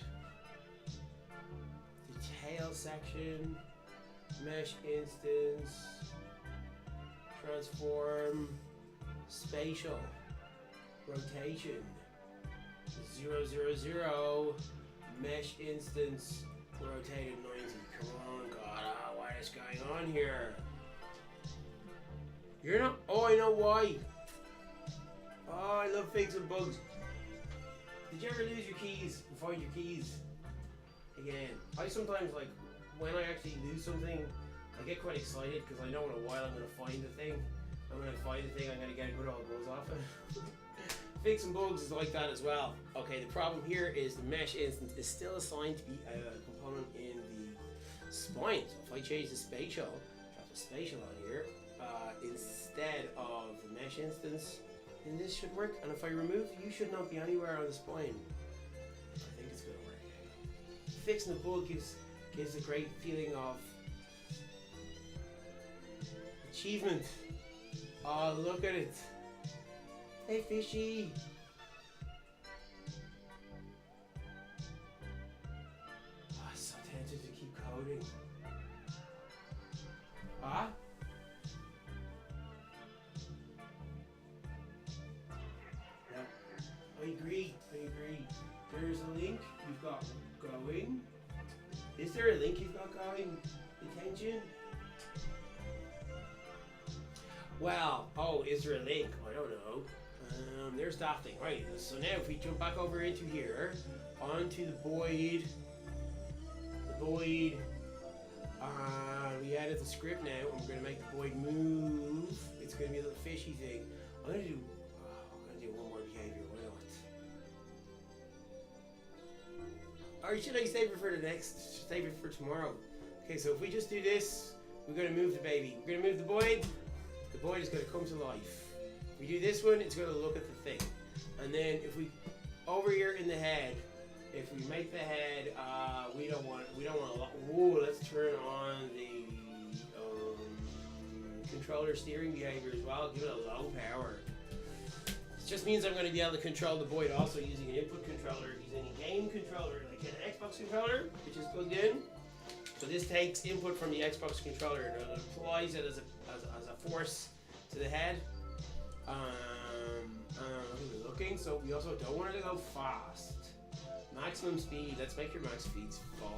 The tail section, mesh instance, transform, spatial, rotation, 0, mesh instance, rotated 90. Come on, God, what is going on here? You're not. Oh, I know why. Oh, I love fixing bugs. Did you ever lose your keys and find your keys again? I sometimes, like, when I actually lose something, I get quite excited because I know in a while I'm going to find the thing. I'm going to find the thing, I'm going to get a good old buzz off it. Fixing bugs is like that as well. Okay, the problem here is the mesh instance is still assigned to be a component in the spine. So if I change the spatial, drop the spatial on here, instead of the mesh instance, then this should work. And if I remove, you should not be anywhere on the spine. I think it's going to work. Fixing the bug gives a great feeling of achievement. Oh, look at it. Hey, fishy. agree. There's a link you've got going. Is there a link you've got going? Attention? Well, is there a link? I don't know. There's that thing. Right, so now if we jump back over into here, onto the void, we added the script now, and we're going to make the void move. It's going to be a little fishy thing. I'm going to do one more behavior. Why not? Or should I save it for save it for tomorrow? Okay, so if we just do this, we're going to move the baby. We're going to move the void. The void is going to come to life. If we do this one, it's going to look at the thing. And then if we, over here in the head, if we make the head, we don't want let's turn on the controller steering behavior as well. Give it a low power. It just means I'm going to be able to control the void also using an input controller, using a game controller, like an Xbox controller, which is plugged in. So this takes input from the Xbox controller and it applies it as a force to the head. Looking, so we also don't want it to go fast. Maximum speed, let's make your max speeds 5.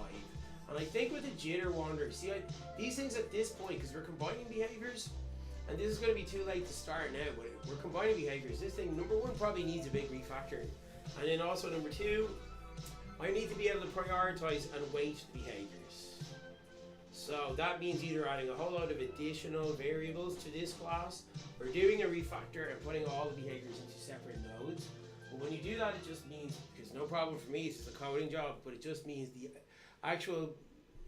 And I think with the jitter wander, see, these things at this point, because we're combining behaviors, and this is going to be too late to start now, but we're combining behaviors. This thing, number one, probably needs a big refactor. And then also number two, I need to be able to prioritize and weight behaviors. So that means either adding a whole load of additional variables to this class, or doing a refactor and putting all the behaviors into separate nodes. But when you do that, it just means, because no problem for me, it's just a coding job, but it just means the actual,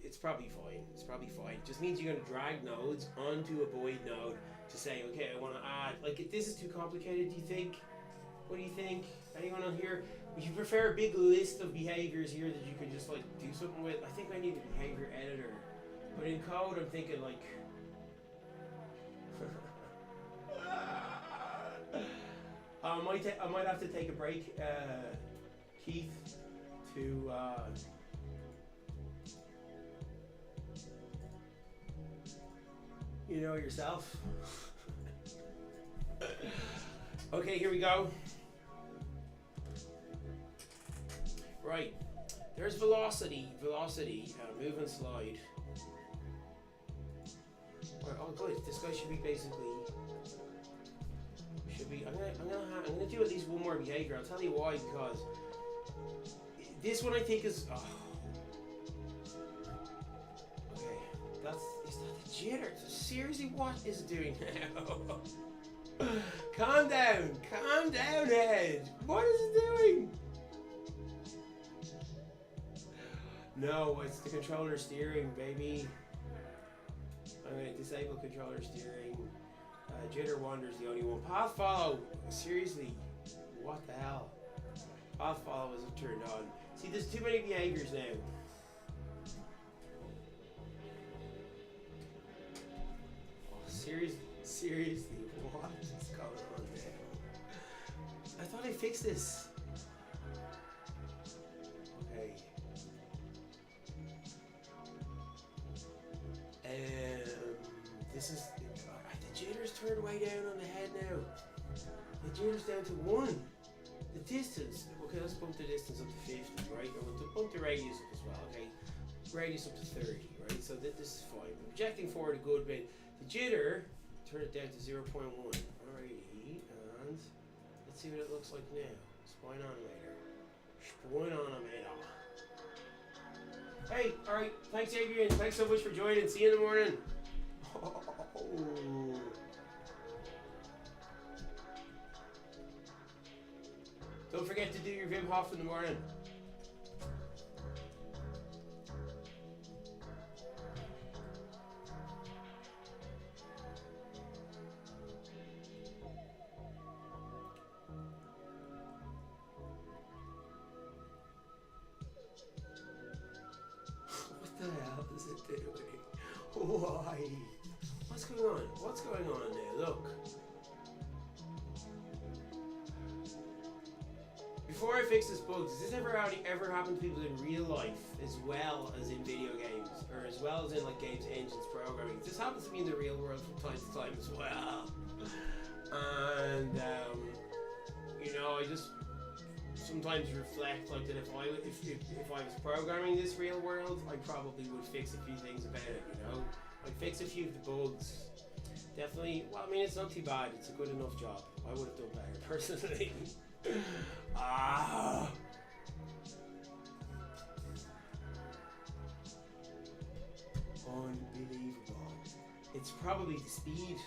it's probably fine. It just means you're going to drag nodes onto a void node to say, okay, I want to add, like if this is too complicated, do you think? What do you think? Anyone on here? Would you prefer a big list of behaviors here that you can just like do something with? I think I need a behavior editor. But in code, I'm thinking like, I might have to take a break, Keith, to you know yourself. Okay, here we go. Right, there's velocity, move and slide. Oh good, this guy should be basically, I'm gonna do at least one more behavior. I'll tell you why, because this one I think is, okay, is that the jitter? Seriously, what is it doing now? Calm down, head. What is it doing? No, it's the controller steering, baby. I'm going to disable controller steering. Jitter wander is the only one. Path follow. Seriously, what the hell? Path follow isn't turned on. See, there's too many behaviors now. Oh, seriously, what is going on now? I thought I fixed this. Okay. This is, the jitter's turned way down on the head now. The jitter's down to 1. The distance, okay, let's bump the distance up to 50, right? I want to bump the radius up as well, okay? Radius up to 30, right? So this is fine. We're projecting forward a good bit. The jitter, turn it down to 0.1. Alrighty, and let's see what it looks like now. Spine animator. Hey, alright, thanks Adrian. Thanks so much for joining. See you in the morning. Oh. Don't forget to do your Wim Hof in the morning. What the hell is it doing? Why? What's going on? What's going on there? Look. Before I fix this bug, does this ever happen to people in real life as well as in video games? Or as well as in like games engines programming? This happens to me in the real world from time to time as well. And, you know, I just sometimes reflect like that if I was programming this real world, I probably would fix a few things about it, you know? I'd fix a few of the bugs. Definitely, well, I mean, it's not too bad. It's a good enough job. I would have done better, personally. Ah. Unbelievable. It's probably the speed.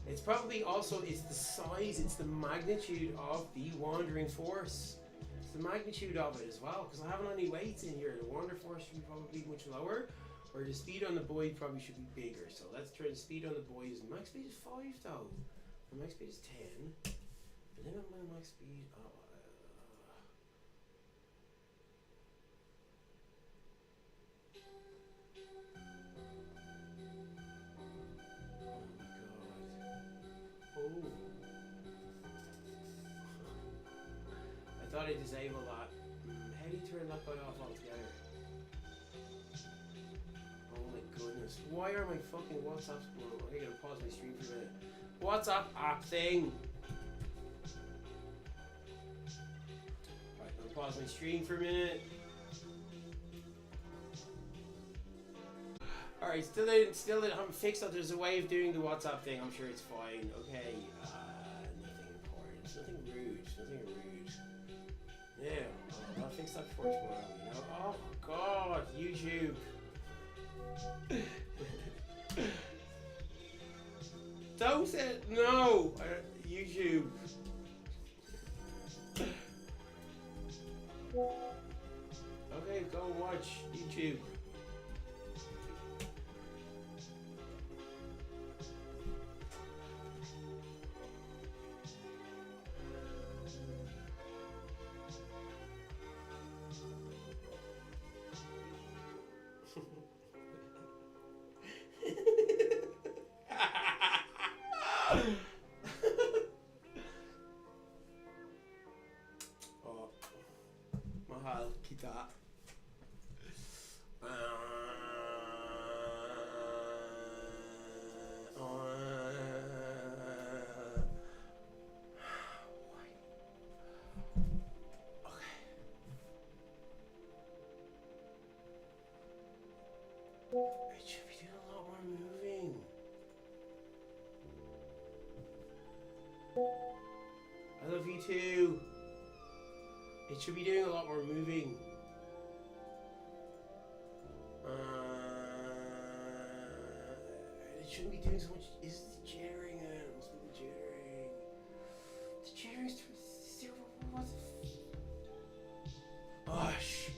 It's probably also, it's the size, it's the magnitude of the wandering force. It's the magnitude of it as well, because I haven't any weights in here. The wander force should be probably much lower, or the speed on the buoy probably should be bigger. So let's try the speed on the buoy. Max speed is 5 though. My max speed is 10. Limit my max speed. Oh I thought I disabled that. How do you turn that guy off altogether? Oh my goodness. Why are my fucking WhatsApps going? I'm gonna pause my stream for a minute. WhatsApp app thing! Alright, I'm gonna pause my stream for a minute. Alright, still haven't fixed that. There's a way of doing the WhatsApp thing. I'm sure it's fine. Okay, nothing important. Nothing rude. Nothing rude. Yeah, I'll fix that for tomorrow, you know? Oh god, YouTube. Don't say no! YouTube. Okay, go watch YouTube. Mahal kita. It should be doing a lot more moving. I love you too. It should be doing a lot more moving. It shouldn't be doing so much. Is the jittering? It must be the jittering. The jittering's too zero. What the Gosh.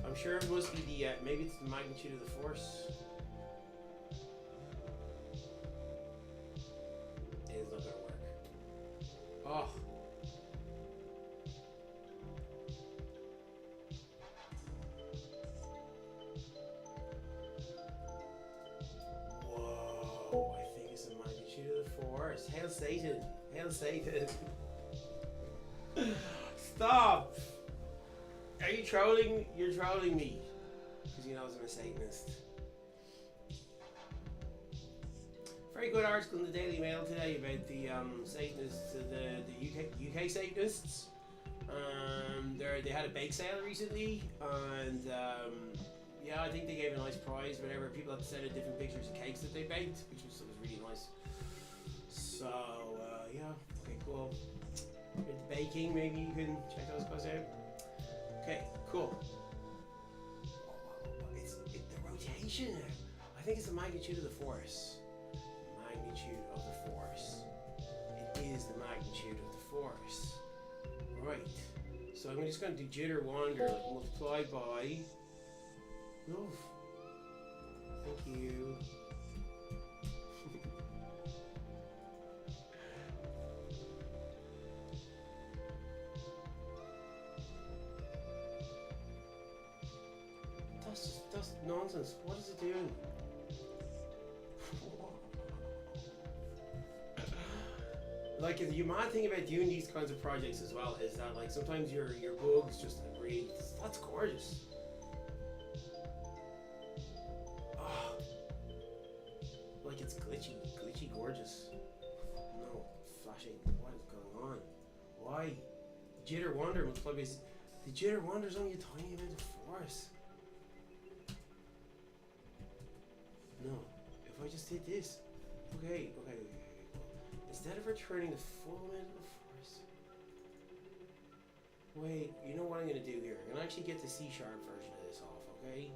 I'm sure it must be the, maybe it's the magnitude of the force. It's not gonna work. Oh. Whoa, I think it's the magnitude of the force. Hail Satan. Hail Satan. Stop! Are you trolling? You're trolling me. Because you know I'm a Satanist. Very good article in the Daily Mail today about the Satanists, the UK Satanists. They had a bake sale recently, and yeah, I think they gave a nice prize. Whatever, people had to send in different pictures of cakes that they baked, which was really nice. So yeah, okay, cool. With baking, maybe you can check those guys out. Okay, cool. It's the rotation now. I think it's the magnitude of the force. Magnitude of the force. It is the magnitude of the force. Right. So I'm just going to do jitter wander, like multiply by love. Thank you. That's nonsense. What is it doing? Like, the mad thing about doing these kinds of projects as well is that, like, sometimes your bugs just really, that's gorgeous. Oh, like it's glitchy gorgeous. No, flashing. What is going on? Why? Jitter Wonder multiplied by... The Jitter Wonder is only a tiny amount of force. No. If I just did this... Okay. Instead of returning the full amount of the force... Wait, you know what I'm going to do here? I'm going to actually get the C# version of this off, okay?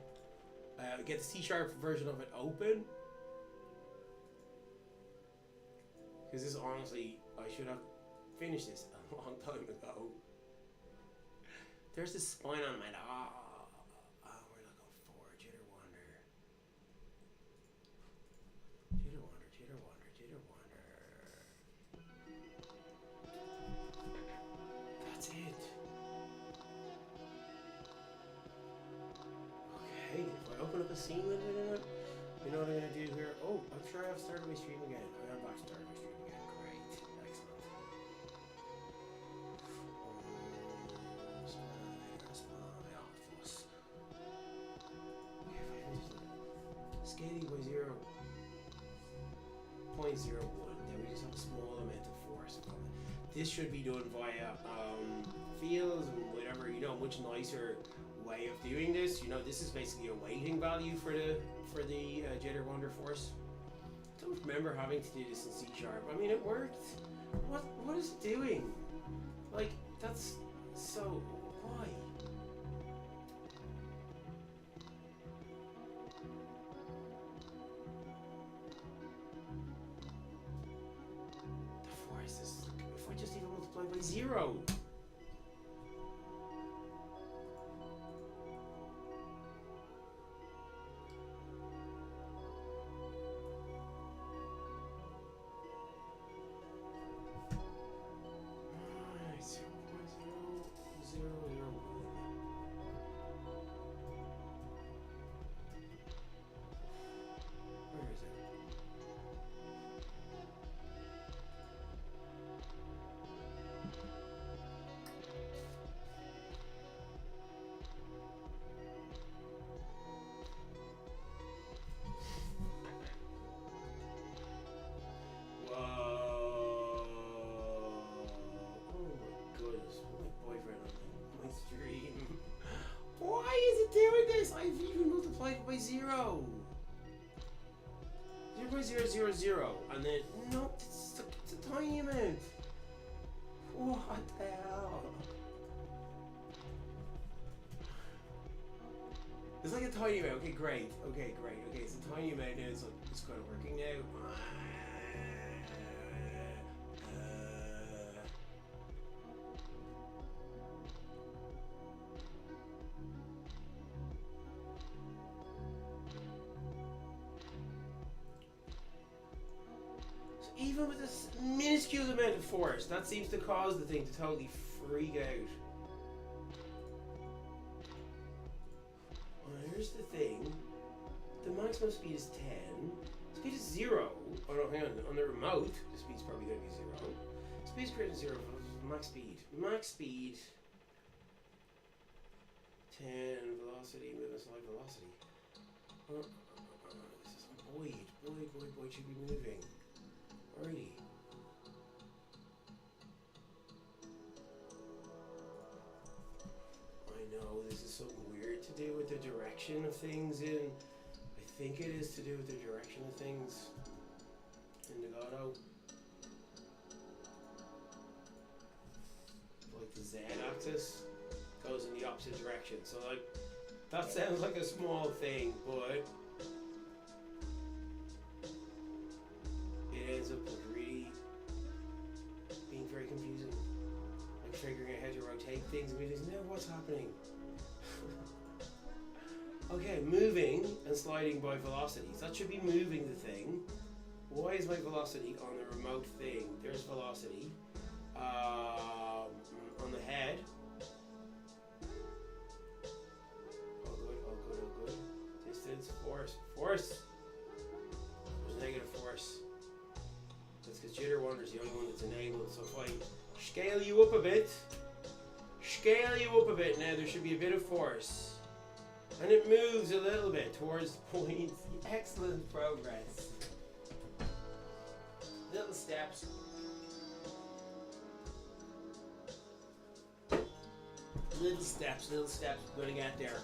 Get the C# version of it open. Because this, honestly, I should have finished this a long time ago. There's this spine on my... we're looking for Jitter Wonder. Jitter Wonder. That's it. Okay, if I open up a scene with it in it, you know what I'm going to do here? Oh, I'm sure I've started my stream again. I am back to start my stream again. Great. Excellent. Scaling by 0.01, then we just have a small amount of force. This should be done via fields and whatever, you know, much nicer way of doing this. You know, this is basically a weighting value for the Jitter Wonder force. I don't remember having to do this in C#. I mean, it worked. What is it doing? Like, that's so... why? The force is... if I just even multiply by 0. I've even multiplied by 0. 0.000, and then no, it's a tiny amount. What the hell? It's like a tiny amount. Okay, great. Okay, it's a tiny amount now. It's kind of working now. Even with this minuscule amount of force, that seems to cause the thing to totally freak out. Well, here's the thing. The maximum speed is 10. Speed is 0. Oh no, hang on. On the remote, the speed's probably going to be 0. Speed's greater than 0. Max speed. Max speed. 10. Velocity. Movement slide velocity. This is Boyd should be moving. Alrighty. I know this is something weird to do with the direction of things in... I think it is to do with the direction of things in Nagato. Like the Z axis goes in the opposite direction. So like, that sounds like a small thing, but... it ends up really being very confusing. Like figuring out how to rotate things and being like, now what's happening? Okay, moving and sliding by velocities. That should be moving the thing. Why is my velocity on the remote thing? There's velocity. On the head. Oh good. Distance, force. There's negative force. That's because Jitter Wonder is the only one that's enabled. So if I scale you up a bit, now there should be a bit of force. And it moves a little bit towards the point. Excellent progress. Little steps. Little steps, we're gonna get there.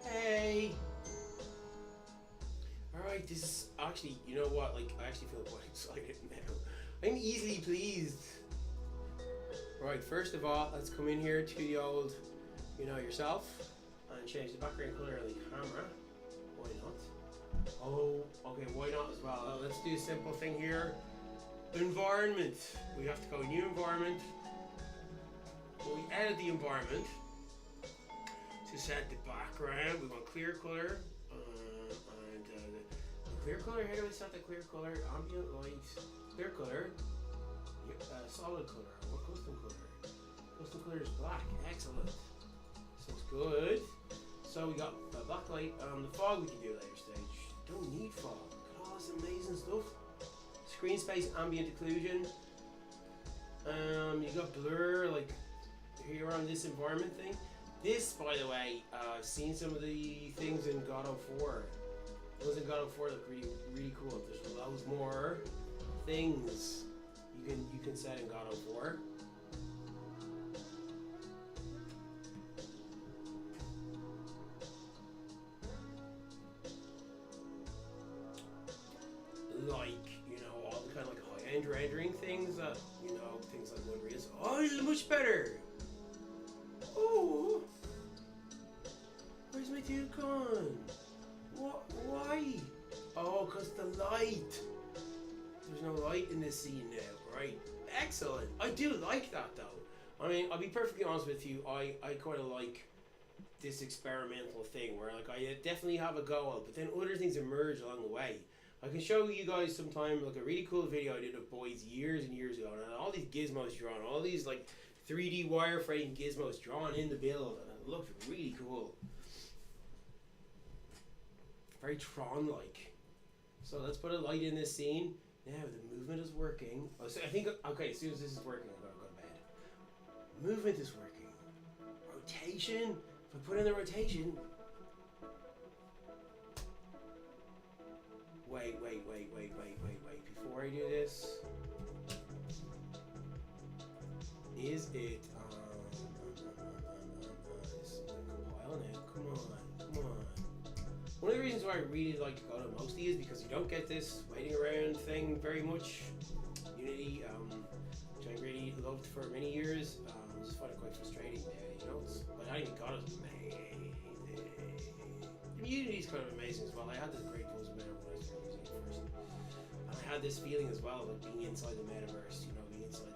Hey! Alright, this is actually, you know what, like, I actually feel quite excited now. I'm easily pleased. Right, first of all, let's come in here to the old, you know, yourself, and change the background color of the camera. Why not? Oh, okay, why not as well? Let's do a simple thing here. Environment. We have to go new environment. When we edit the environment, to set the background, we want clear color. And the clear color, how do we set the clear color? Ambient light, clear color, solid color. What custom color? Custom color is black. Excellent. Sounds good. So we got backlight. The fog we can do later stage. Don't need fog. Look at all this amazing stuff. Screen space, ambient occlusion. You got blur, like here on this environment thing. This, by the way, I've seen some of the things in God of War. Those in God of War look really, really cool. There's loads more things you can set in God of War. Like, you know, all the kind of like high-end rendering things that, you know, things like Unreal. Oh, this is much better. Oh, where's my dude gone? What? Why? Oh, cause the light. There's no light in this scene now, right? Excellent. I do like that though. I mean, I'll be perfectly honest with you. I kind of like this experimental thing where like I definitely have a go at, but then other things emerge along the way. I can show you guys sometime like a really cool video I did of boys years and years ago, and all these gizmos drawn, all these like 3D wireframe gizmos drawn in the build, and it looked really cool. Very Tron-like. So let's put a light in this scene. Now the movement is working. Oh, so I think, okay, as soon as this is working, I'm gonna go to bed. Movement is working. Rotation. If I put in the rotation. Wait. Before I do this, is it compile now? Come on. One of the reasons why I really like to go to mostly is because you don't get this waiting around thing very much. Unity, which I really loved for many years, I just find it quite frustrating. You know, but I even got it amazing. Unity's kind of amazing as well. I had this great post meta when I started using it first, and I had this feeling as well of being inside the metaverse. You know, being inside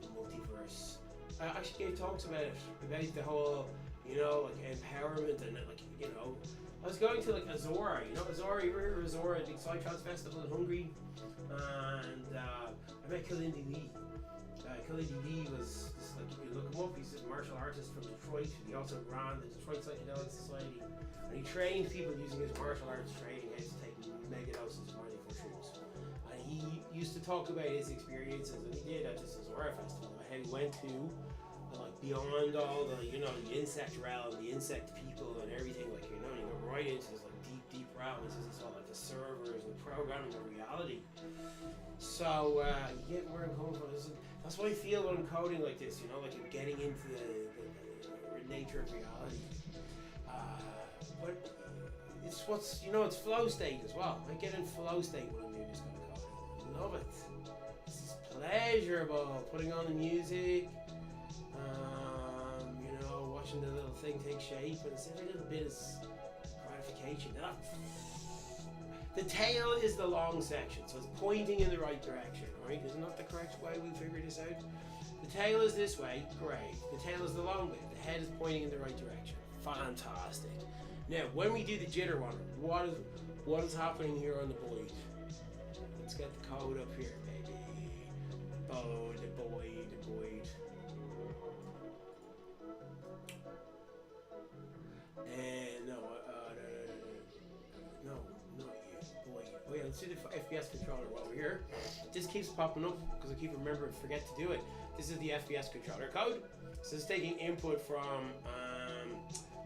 the multiverse. I actually gave talks about it, about the whole, you know, like empowerment and like, you know. I was going to like Azora, you know Azora, you ever heard of Azora, the Psytrance Festival in Hungary? And I met Kalindi Lee. Kalindi Lee was this, like, you look him up, he's a martial artist from Detroit. He also ran the Detroit Psychedelic Society. And he trained people using his martial arts training how to take mega doses of mindful shrooms. And he used to talk about his experiences, and he did at this Azora Festival, how he went to like beyond all the, you know, the insect realm, the insect people and everything, like, you know, you go right into this like deep realms. This is all like the servers and programming of reality. So you get where I'm coming from. That's what I feel when I'm coding like this, you know, like I'm getting into the nature of reality. But it's what's, you know, it's flow state as well. I get in flow state when I'm doing this kind of coding. I love it. This is pleasurable. Putting on the music. You know, watching the little thing take shape, and it's every little bit is gratification. The tail is the long section, so it's pointing in the right direction, right? Isn't that the correct way we figured this out? The tail is this way, great. The tail is the long bit. The head is pointing in the right direction. Fantastic. Now, when we do the jitter one, what is happening here on the board? Let's get the code up here, baby. Oh, the board. No, not yet. Boy. Oh yeah, let's do the FPS controller while we're here. This keeps popping up because I keep remembering to forget to do it. This is the FPS controller code. So it's taking input from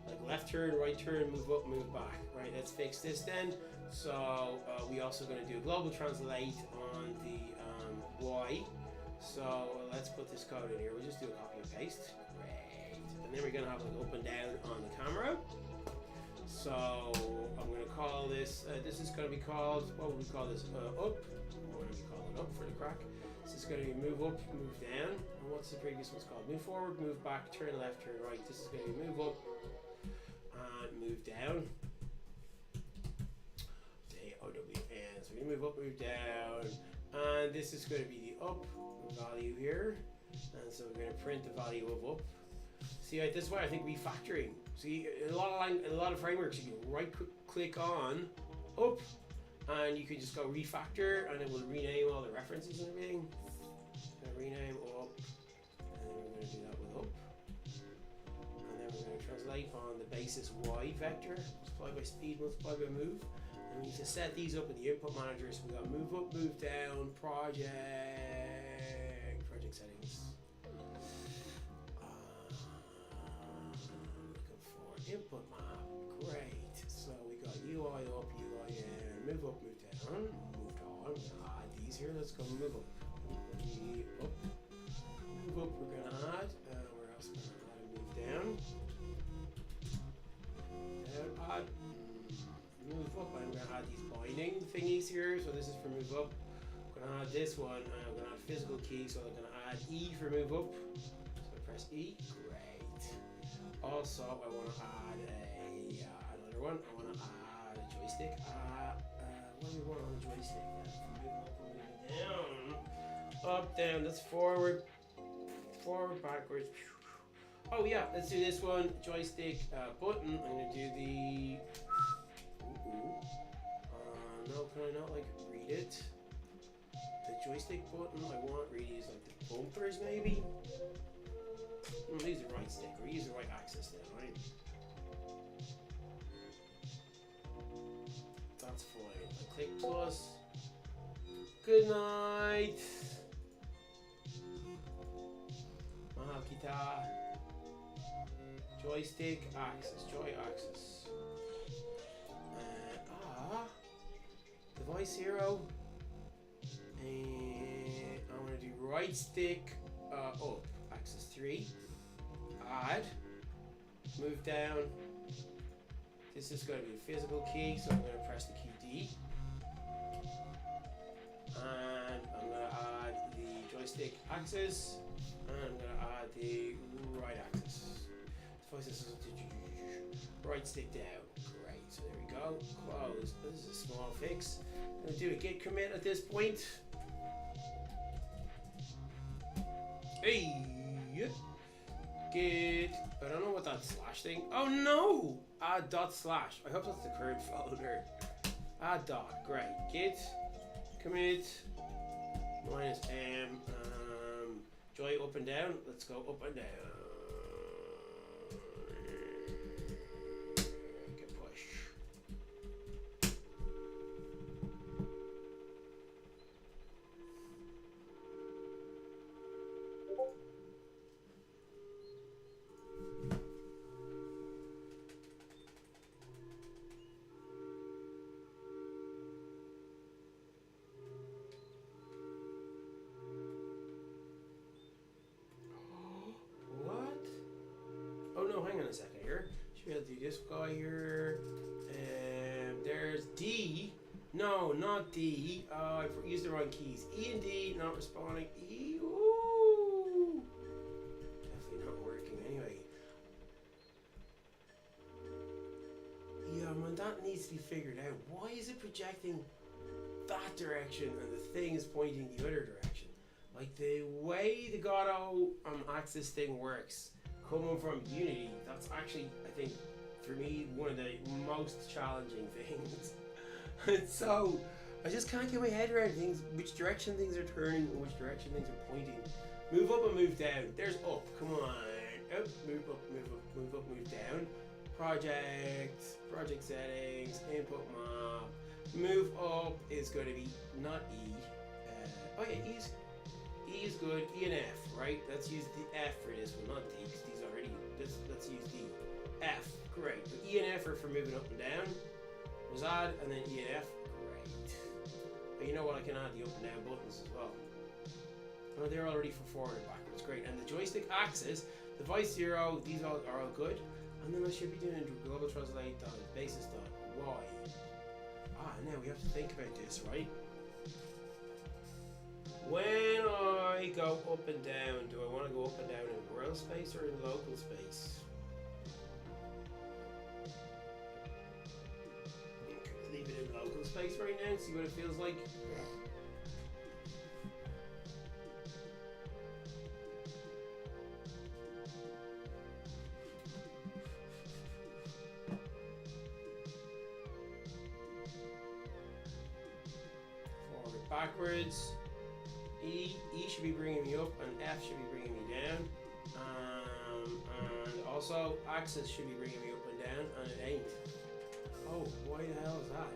like left turn, right turn, move up, move back. Right, let's fix this then. So we also going to do a global translate on the Y. So let's put this code in here. We'll just do a copy and paste. Great. And then we're going to have like up and down on the camera. So I'm going to call this, this is going to be called, what would we call this? Up. What do we call it? Up for the crack. This is going to be move up, move down. And what's the previous one's called? Move forward, move back, turn left, turn right. This is going to be move up and move down. J-O-W-N. So we move up, move down. And this is going to be the up value here. And so we're going to print the value of up. See, this is why I think refactoring. See, a lot of frameworks, you can right click on up, and you can just go refactor, and it will rename all the references and everything. Rename up, and then we're going to do that with up, and then we're going to translate on the basis y vector, multiplied by speed, multiplied by move, and we need to set these up in the input manager. So we got move up, move down, project settings. Input map, great. So we got UI up, UI down, move up, move down, move on. Add these here. Let's go move up. Move up. We're gonna add. Where else? We're gonna add a move down. Down. Add. Move up. I'm gonna add these binding thingies here. So this is for move up. I'm gonna add this one. I'm gonna add physical key. So I'm gonna add E for move up. So I press E. Also, I want to add another one. I want to add a joystick. What do we want on the joystick? Down, up, down. That's forward, backwards. Oh yeah, let's do this one. Joystick button. I'm gonna do the. No, can I not like read it? The joystick button I want really is like the bumpers maybe. We'll use the right stick, or use the right axis then, right? That's fine. I click plus. Good night. Mahakita. Joystick axis, joy axis. Device 0. And I'm going to do right stick up. Axis 3, add, move down. This is going to be a physical key, so I'm going to press the key D. And I'm going to add the joystick axis, and I'm going to add the right axis. Right stick down. Great, so there we go. Close. This is a small fix. I'm going to do a git commit at this point. Hey! Git. I don't know what that slash thing. Oh no! Add dot slash. I hope that's the current folder. Add dot. Great. Git commit minus m. Joy up and down. Let's go up and down. Git push. Hang on a second here. Should be able to do this guy here. And there's D. No, not D. I used the wrong keys. E and D not responding. E. Ooh. Definitely not working anyway. Yeah, man, that needs to be figured out. Why is it projecting that direction and the thing is pointing the other direction? Like the way the Godot axis thing works. Coming from Unity, that's actually, I think, for me, one of the most challenging things. And so, I just can't get my head around things, which direction things are turning and which direction things are pointing. Move up and move down. There's up, come on. Up, move up, move up, move up, move down. Project settings, input map. Move up is going to be not E. Oh yeah, E is good. E and F, right? Let's use the F for this one, not D, because D's already. Let's use D. F, great. But E and F are for moving up and down. Was add and then E and F. Great. But you know what? I can add the up and down buttons as well. Oh, they're already for forward and backwards. Great. And the joystick axis, device 0, these are all good. And then I should be doing global translate basis Y. Now we have to think about this, right? When I go up and down, do I want to go up and down in world space or in local space? Leave it in local space right now and see what it feels like. Forward, backwards. E should be bringing me up and F should be bringing me down. And also axis should be bringing me up and down, and it ain't. Oh, why the hell is that?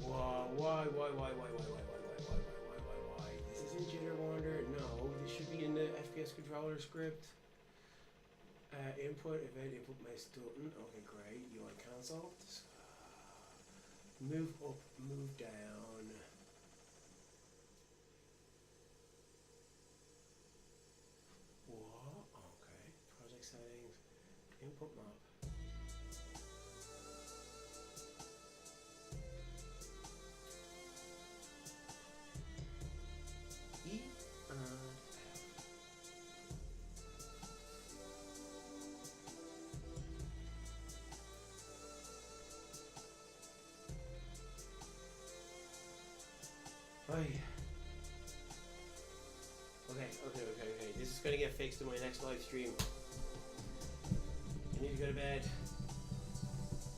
Why? This isn't Jitter Wonder. No, this should be in the FPS controller script. Input, event, input mouse button. Okay, great. UI cancel. Move up, move down. Okay. Project settings. Input map. E and F. Okay. This is gonna get fixed in my next live stream. I need to go to bed.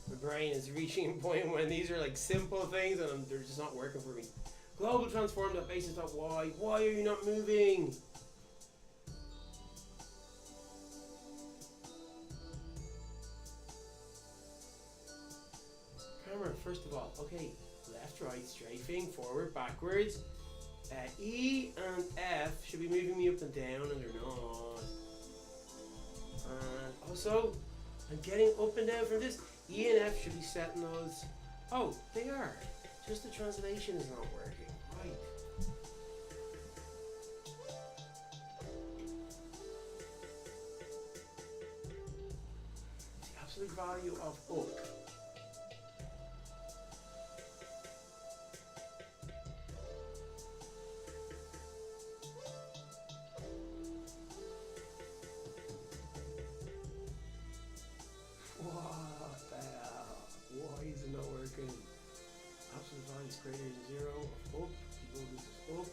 My brain is reaching a point when these are like simple things and they're just not working for me. Global transform.basis.y. Why are you not moving? Camera, first of all, okay, left, right, strafing, forward, backwards. E and F should be moving me up and down, and they're not. And also, I'm getting up and down from this. E and F should be setting those. Oh, they are. Just the translation is not working. Right. The absolute value of up. Greater than 0 of up, this is up,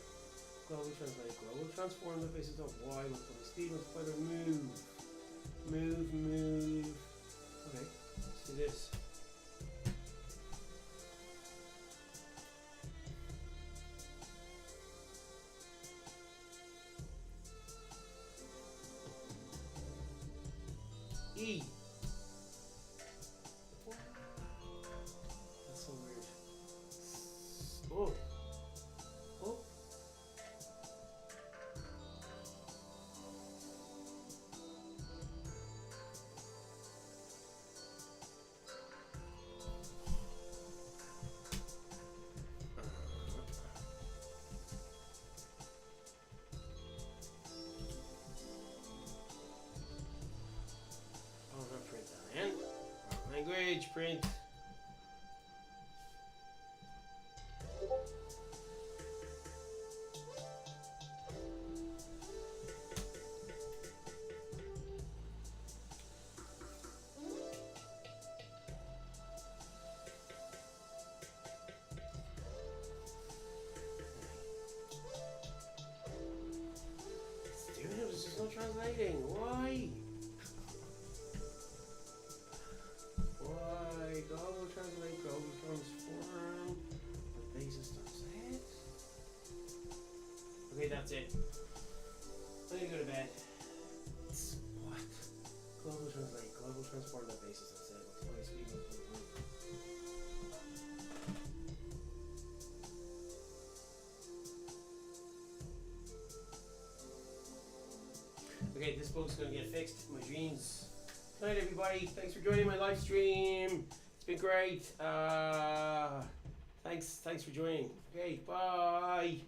global translate, global transform the basis of Y with the speed multiplied by move. Okay, let's do this. E. That's so weird. Oh. Not print that in. Language, print. It's just not translating. Why? Global translate, global transform. The basis does it. Okay, that's it. I'm gonna go to bed. What? Global translate, global transform, the basis, that's it. What's my speed? Okay, this bug's gonna get fixed. My dreams. Good night, everybody. Thanks for joining my live stream. It's been great. Thanks for joining. Okay, bye.